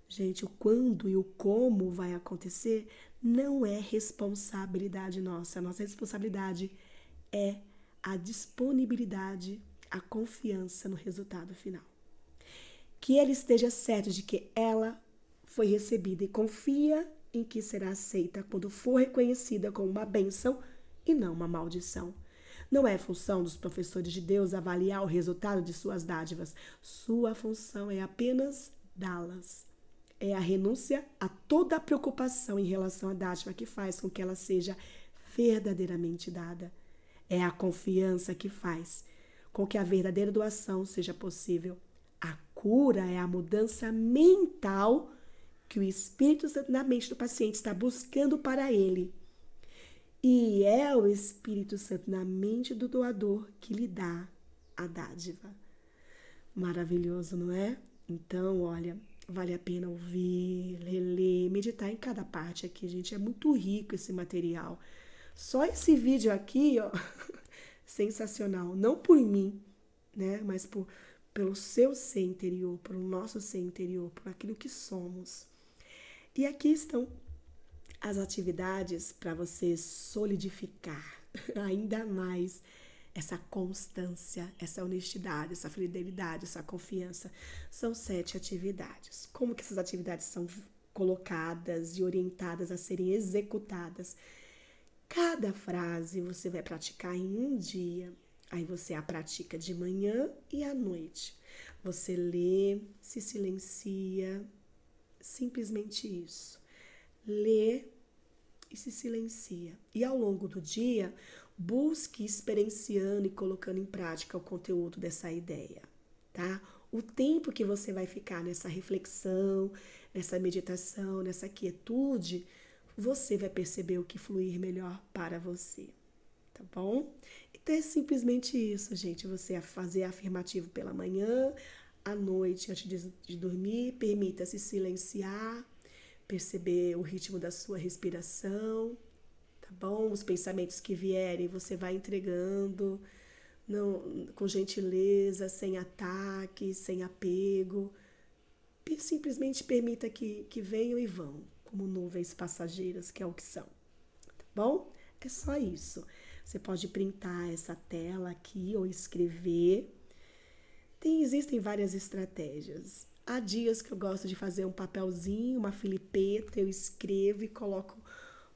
Gente, o quando e o como vai acontecer não é responsabilidade nossa. A nossa responsabilidade é a disponibilidade, a confiança no resultado final. Que ele esteja certo de que ela foi recebida e confia em que será aceita quando for reconhecida como uma bênção e não uma maldição. Não é função dos professores de Deus avaliar o resultado de suas dádivas. Sua função é apenas dá-las. É a renúncia a toda a preocupação em relação à dádiva que faz com que ela seja verdadeiramente dada. É a confiança que faz com que a verdadeira doação seja possível. cura é a mudança mental que o Espírito Santo na mente do paciente está buscando para ele. E é o Espírito Santo na mente do doador que lhe dá a dádiva. Maravilhoso, não é? Então, olha, vale a pena ouvir, reler, meditar em cada parte aqui, gente. É muito rico esse material. Só esse vídeo aqui, ó, sensacional. Não por mim, né? Mas pelo seu ser interior, pelo nosso ser interior, por aquilo que somos. E aqui estão as atividades para você solidificar ainda mais essa constância, essa honestidade, essa fidelidade, essa confiança. São 7 atividades. Como que essas atividades são colocadas e orientadas a serem executadas? Cada frase você vai praticar em um dia. Aí você a pratica de manhã e à noite. Você lê, se silencia, simplesmente isso. Lê e se silencia. E ao longo do dia, busque experienciando e colocando em prática o conteúdo dessa ideia, tá? O tempo que você vai ficar nessa reflexão, nessa meditação, nessa quietude, você vai perceber o que fluir melhor para você, tá bom? Então é simplesmente isso, gente. Você fazer afirmativo pela manhã, à noite, antes de dormir, permita-se silenciar, perceber o ritmo da sua respiração, tá bom? Os pensamentos que vierem, você vai entregando, não, com gentileza, sem ataque, sem apego. Simplesmente permita que venham e vão, como nuvens passageiras, que é o que são, tá bom? É só isso. Você pode printar essa tela aqui ou escrever. Existem várias estratégias. Há dias que eu gosto de fazer um papelzinho, uma filipeta, eu escrevo e coloco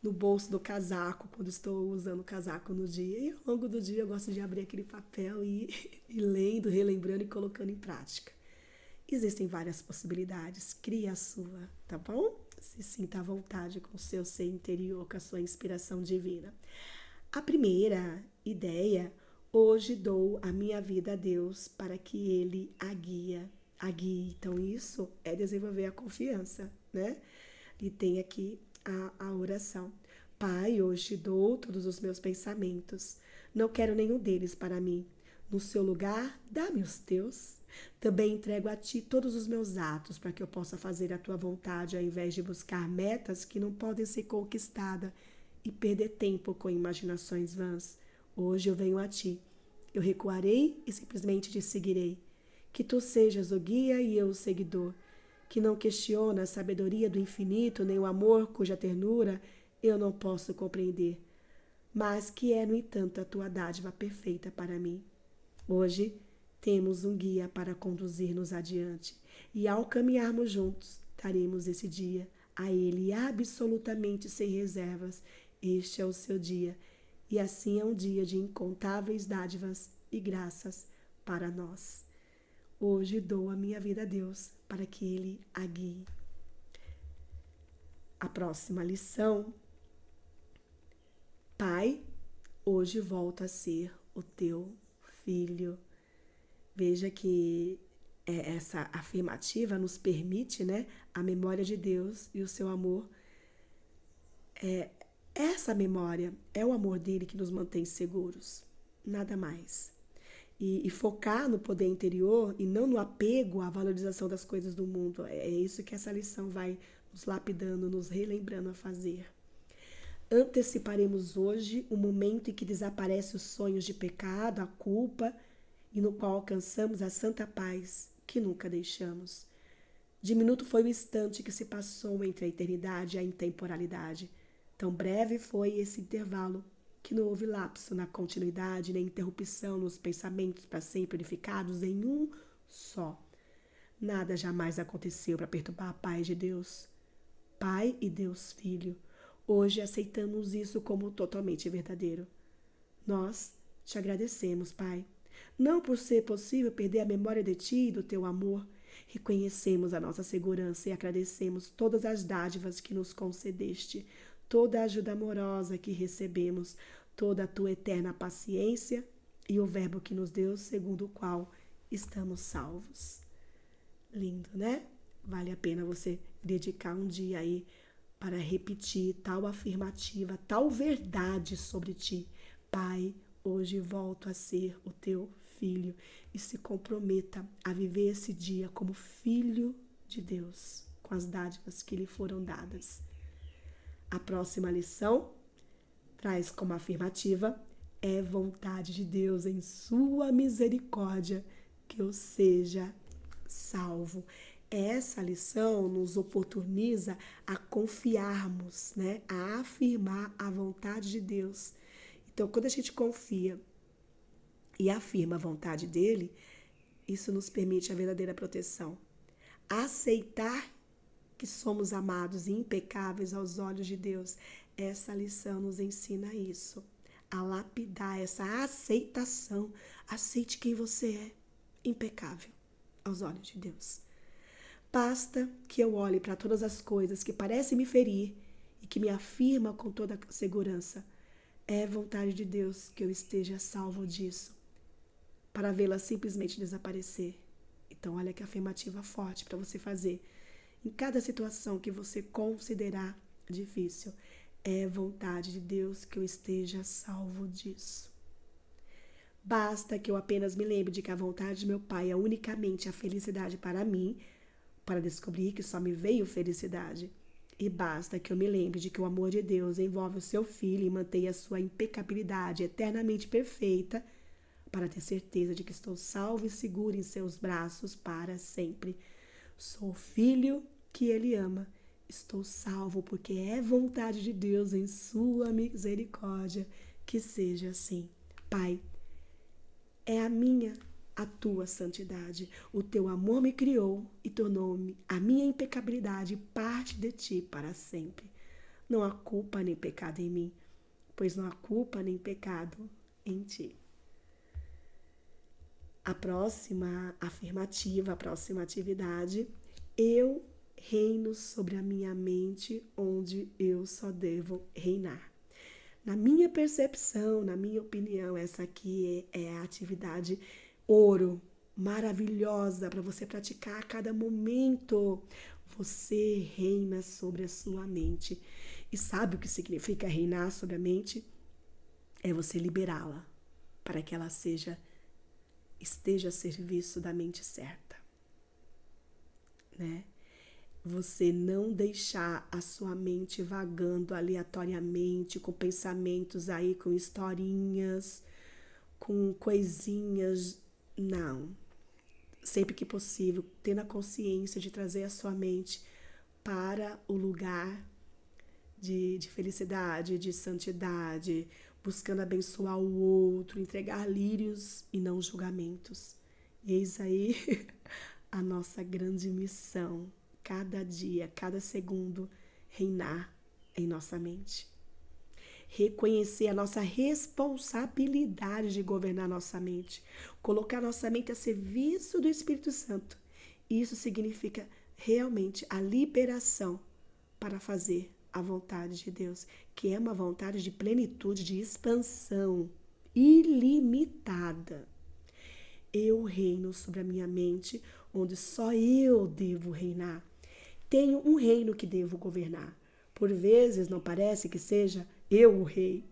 no bolso do casaco, quando estou usando o casaco no dia. E ao longo do dia eu gosto de abrir aquele papel e ir lendo, relembrando e colocando em prática. Existem várias possibilidades, crie a sua, tá bom? Se sinta à vontade com o seu ser interior, com a sua inspiração divina. A primeira ideia: hoje dou a minha vida a Deus para que Ele a guie. Então isso é desenvolver a confiança, né? E tem aqui a oração. Pai, hoje dou todos os meus pensamentos. Não quero nenhum deles para mim. No seu lugar, dá-me os teus. Também entrego a ti todos os meus atos para que eu possa fazer a tua vontade, ao invés de buscar metas que não podem ser conquistadas e perder tempo com imaginações vãs. Hoje eu venho a ti. Eu recuarei e simplesmente te seguirei. Que tu sejas o guia e eu o seguidor. Que não questiona a sabedoria do infinito, nem o amor cuja ternura eu não posso compreender, mas que é, no entanto, a tua dádiva perfeita para mim. Hoje temos um guia para conduzir-nos adiante, e ao caminharmos juntos, daremos esse dia a Ele absolutamente sem reservas. Este é o seu dia, e assim é um dia de incontáveis dádivas e graças para nós. Hoje dou a minha vida a Deus para que Ele a guie. A próxima lição: Pai, hoje volto a ser o teu filho. Veja que essa afirmativa nos permite, né, a memória de Deus e o seu amor. Essa memória é o amor dele que nos mantém seguros, nada mais. E focar no poder interior e não no apego à valorização das coisas do mundo. É isso que essa lição vai nos lapidando, nos relembrando a fazer. Anteciparemos hoje o momento em que desaparecem os sonhos de pecado, a culpa, e no qual alcançamos a santa paz que nunca deixamos. Diminuto foi o instante que se passou entre a eternidade e a intemporalidade. Tão breve foi esse intervalo que não houve lapso na continuidade nem interrupção nos pensamentos para sempre unificados em um só. Nada jamais aconteceu para perturbar a paz de Deus, Pai e Deus Filho. Hoje aceitamos isso como totalmente verdadeiro. Nós te agradecemos, Pai, não por ser possível perder a memória de ti e do teu amor. Reconhecemos a nossa segurança e agradecemos todas as dádivas que nos concedeste, toda a ajuda amorosa que recebemos, toda a tua eterna paciência e o verbo que nos deu, segundo o qual estamos salvos. Lindo, né? Vale a pena você dedicar um dia aí para repetir tal afirmativa, tal verdade sobre ti. Pai, hoje volto a ser o teu filho, e se comprometa a viver esse dia como filho de Deus, com as dádivas que lhe foram dadas. A próxima lição traz como afirmativa: é vontade de Deus em sua misericórdia que eu seja salvo. Essa lição nos oportuniza a confiarmos, né? A afirmar a vontade de Deus. Então, quando a gente confia e afirma a vontade dele, isso nos permite a verdadeira proteção. Aceitar que somos amados e impecáveis aos olhos de Deus. Essa lição nos ensina isso. A lapidar essa aceitação. Aceite quem você é, impecável aos olhos de Deus. Basta que eu olhe para todas as coisas que parecem me ferir e que me afirma com toda segurança. É vontade de Deus que eu esteja salvo disso, para vê-la simplesmente desaparecer. Então, olha que afirmativa forte para você fazer. Em cada situação que você considerar difícil, é vontade de Deus que eu esteja salvo disso. Basta que eu apenas me lembre de que a vontade de meu Pai é unicamente a felicidade para mim, para descobrir que só me veio felicidade. E basta que eu me lembre de que o amor de Deus envolve o seu Filho e mantém a sua impecabilidade eternamente perfeita, para ter certeza de que estou salvo e seguro em seus braços para sempre. Sou filho que Ele ama. Estou salvo porque é vontade de Deus em sua misericórdia que seja assim. Pai, é a tua santidade. O teu amor me criou e tornou-me a minha impecabilidade parte de ti para sempre. Não há culpa nem pecado em mim, pois não há culpa nem pecado em ti. A próxima afirmativa, a próxima atividade: eu reino sobre a minha mente, onde eu só devo reinar. Na minha percepção, na minha opinião, essa aqui é a atividade ouro, maravilhosa para você praticar a cada momento. Você reina sobre a sua mente. E sabe o que significa reinar sobre a mente? É você liberá-la para que ela esteja a serviço da mente certa, né? Você não deixar a sua mente vagando aleatoriamente, com pensamentos aí, com historinhas, com coisinhas. Não. Sempre que possível, tendo a consciência de trazer a sua mente para o lugar de felicidade, de santidade, buscando abençoar o outro, entregar lírios e não julgamentos. E eis aí a nossa grande missão. Cada dia, cada segundo, reinar em nossa mente. Reconhecer a nossa responsabilidade de governar nossa mente. Colocar nossa mente a serviço do Espírito Santo. Isso significa realmente a liberação para fazer a vontade de Deus, que é uma vontade de plenitude, de expansão ilimitada. Eu reino sobre a minha mente, onde só eu devo reinar. Tenho um reino que devo governar. Por vezes não parece que seja eu o rei,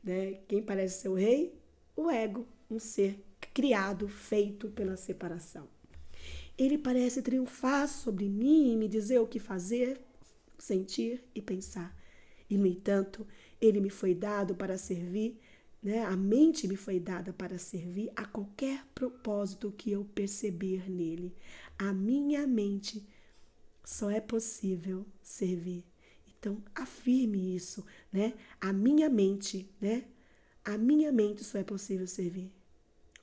né? Quem parece ser o rei? O ego, um ser criado, feito pela separação. Ele parece triunfar sobre mim e me dizer o que fazer, sentir e pensar. E, no entanto, ele me foi dado para servir, né? A mente me foi dada para servir a qualquer propósito que eu perceber nele. A minha mente só é possível servir. Então, afirme isso, né? A minha mente, né? A minha mente só é possível servir.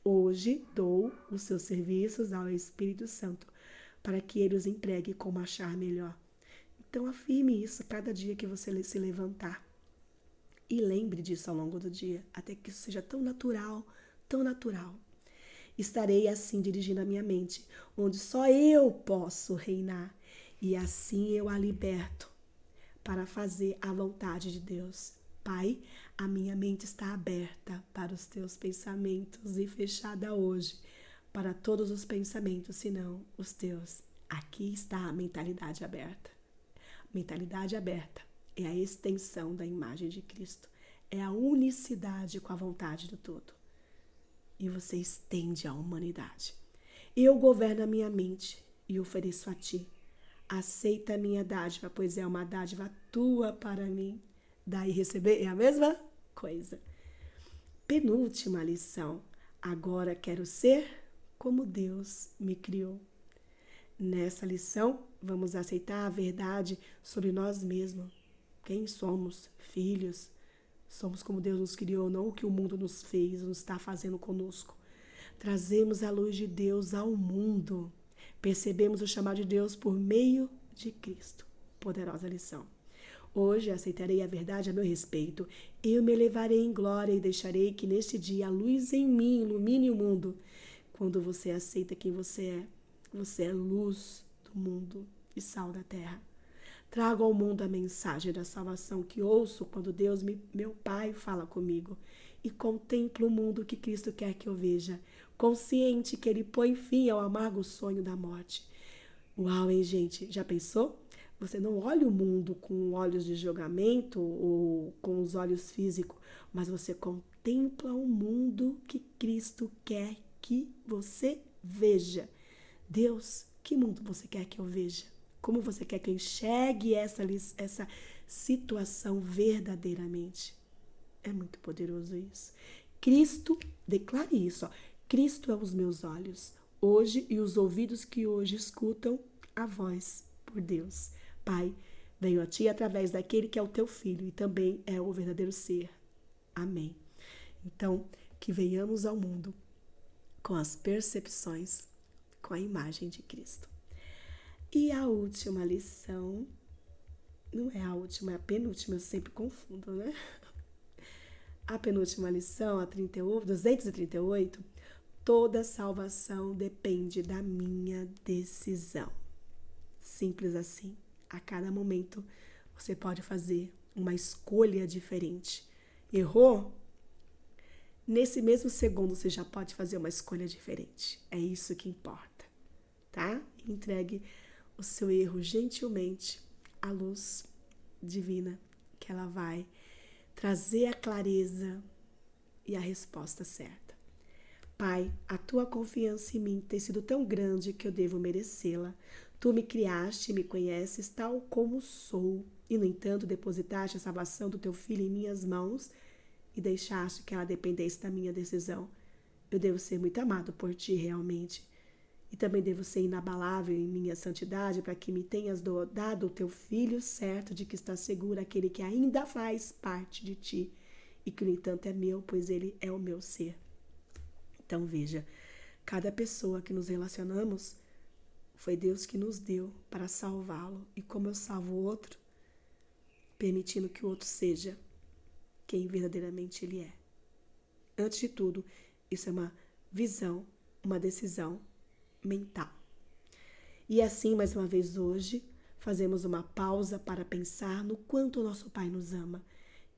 Hoje dou os seus serviços ao Espírito Santo para que ele os empregue como achar melhor. Então, afirme isso cada dia que você se levantar. E lembre disso ao longo do dia, até que isso seja tão natural, tão natural. Estarei assim dirigindo a minha mente, onde só eu posso reinar. E assim eu a liberto para fazer a vontade de Deus. Pai, a minha mente está aberta para os teus pensamentos e fechada hoje para todos os pensamentos, senão os teus. Aqui está a mentalidade aberta. Mentalidade aberta é a extensão da imagem de Cristo. É a unicidade com a vontade do todo. E você estende à humanidade. Eu governo a minha mente e ofereço a ti. Aceita a minha dádiva, pois é uma dádiva tua para mim. Daí receber é a mesma coisa. Penúltima lição. Agora quero ser como Deus me criou. Nessa lição, vamos aceitar a verdade sobre nós mesmos. Quem somos? Filhos. Somos como Deus nos criou, não o que o mundo nos fez, nos está fazendo conosco. Trazemos a luz de Deus ao mundo. Percebemos o chamado de Deus por meio de Cristo. Poderosa lição. Hoje aceitarei a verdade a meu respeito. Eu me elevarei em glória e deixarei que neste dia a luz em mim ilumine o mundo. Quando você aceita quem você é luz do mundo e sal da terra. Trago ao mundo a mensagem da salvação que ouço quando Deus, meu Pai, fala comigo. E contemplo o mundo que Cristo quer que eu veja, consciente que Ele põe fim ao amargo sonho da morte. Uau, hein, gente? Já pensou? Você não olha o mundo com olhos de julgamento ou com os olhos físicos, mas você contempla o mundo que Cristo quer que você veja. Deus, que mundo você quer que eu veja? Como você quer que eu enxergue essa situação verdadeiramente? É muito poderoso isso. Cristo, declare isso, ó. Cristo é os meus olhos, hoje, e os ouvidos que hoje escutam a voz por Deus. Pai, venho a ti através daquele que é o teu filho e também é o verdadeiro ser. Amém. Então, que venhamos ao mundo com as percepções, com a imagem de Cristo. E a última lição, não é a última, é a penúltima, eu sempre confundo, né? A penúltima lição, a 238, toda salvação depende da minha decisão. Simples assim. A cada momento você pode fazer uma escolha diferente. Errou? Nesse mesmo segundo você já pode fazer uma escolha diferente. É isso que importa, tá? Entregue o seu erro gentilmente à luz divina, que ela vai trazer a clareza e a resposta certa. Pai, a tua confiança em mim tem sido tão grande que eu devo merecê-la. Tu me criaste e me conheces tal como sou, e no entanto depositaste a salvação do teu filho em minhas mãos e deixaste que ela dependesse da minha decisão. Eu devo ser muito amado por ti realmente. E também devo ser inabalável em minha santidade para que me tenhas dado o teu filho certo de que está seguro aquele que ainda faz parte de ti e que no entanto é meu, pois ele é o meu ser. Então veja, cada pessoa que nos relacionamos foi Deus que nos deu para salvá-lo. E como eu salvo o outro? Permitindo que o outro seja quem verdadeiramente ele é. Antes de tudo, isso é uma visão, uma decisão mental. E assim, mais uma vez hoje, fazemos uma pausa para pensar no quanto o nosso Pai nos ama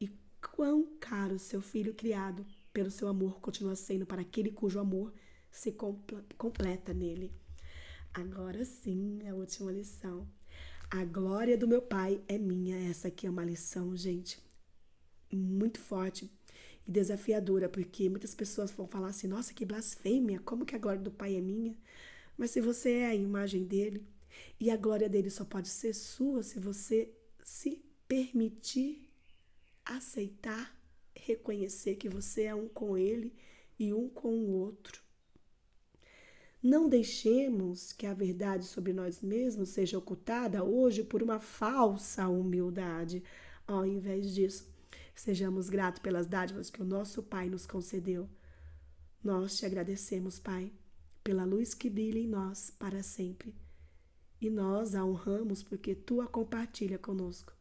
e quão caro seu Filho criado pelo seu amor continua sendo para aquele cujo amor se completa nele. Agora sim, a última lição. A glória do meu Pai é minha. Essa aqui é uma lição, gente, muito forte e desafiadora, porque muitas pessoas vão falar assim, nossa, que blasfêmia, como que a glória do Pai é minha? Mas se você é a imagem dele, e a glória dele só pode ser sua se você se permitir aceitar, reconhecer que você é um com ele e um com o outro. Não deixemos que a verdade sobre nós mesmos seja ocultada hoje por uma falsa humildade. Ao invés disso, sejamos gratos pelas dádivas que o nosso Pai nos concedeu. Nós te agradecemos, Pai, pela luz que brilha em nós para sempre. E nós a honramos porque tu a compartilha conosco.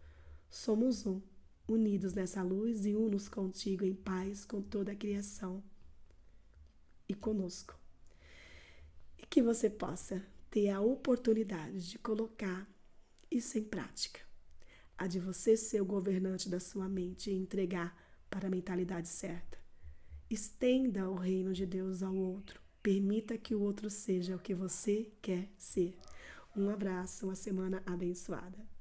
Somos um, unidos nessa luz e unos contigo em paz com toda a criação e conosco. E que você possa ter a oportunidade de colocar isso em prática. A de você ser o governante da sua mente e entregar para a mentalidade certa. Estenda o reino de Deus ao outro. Permita que o outro seja o que você quer ser. Um abraço, uma semana abençoada.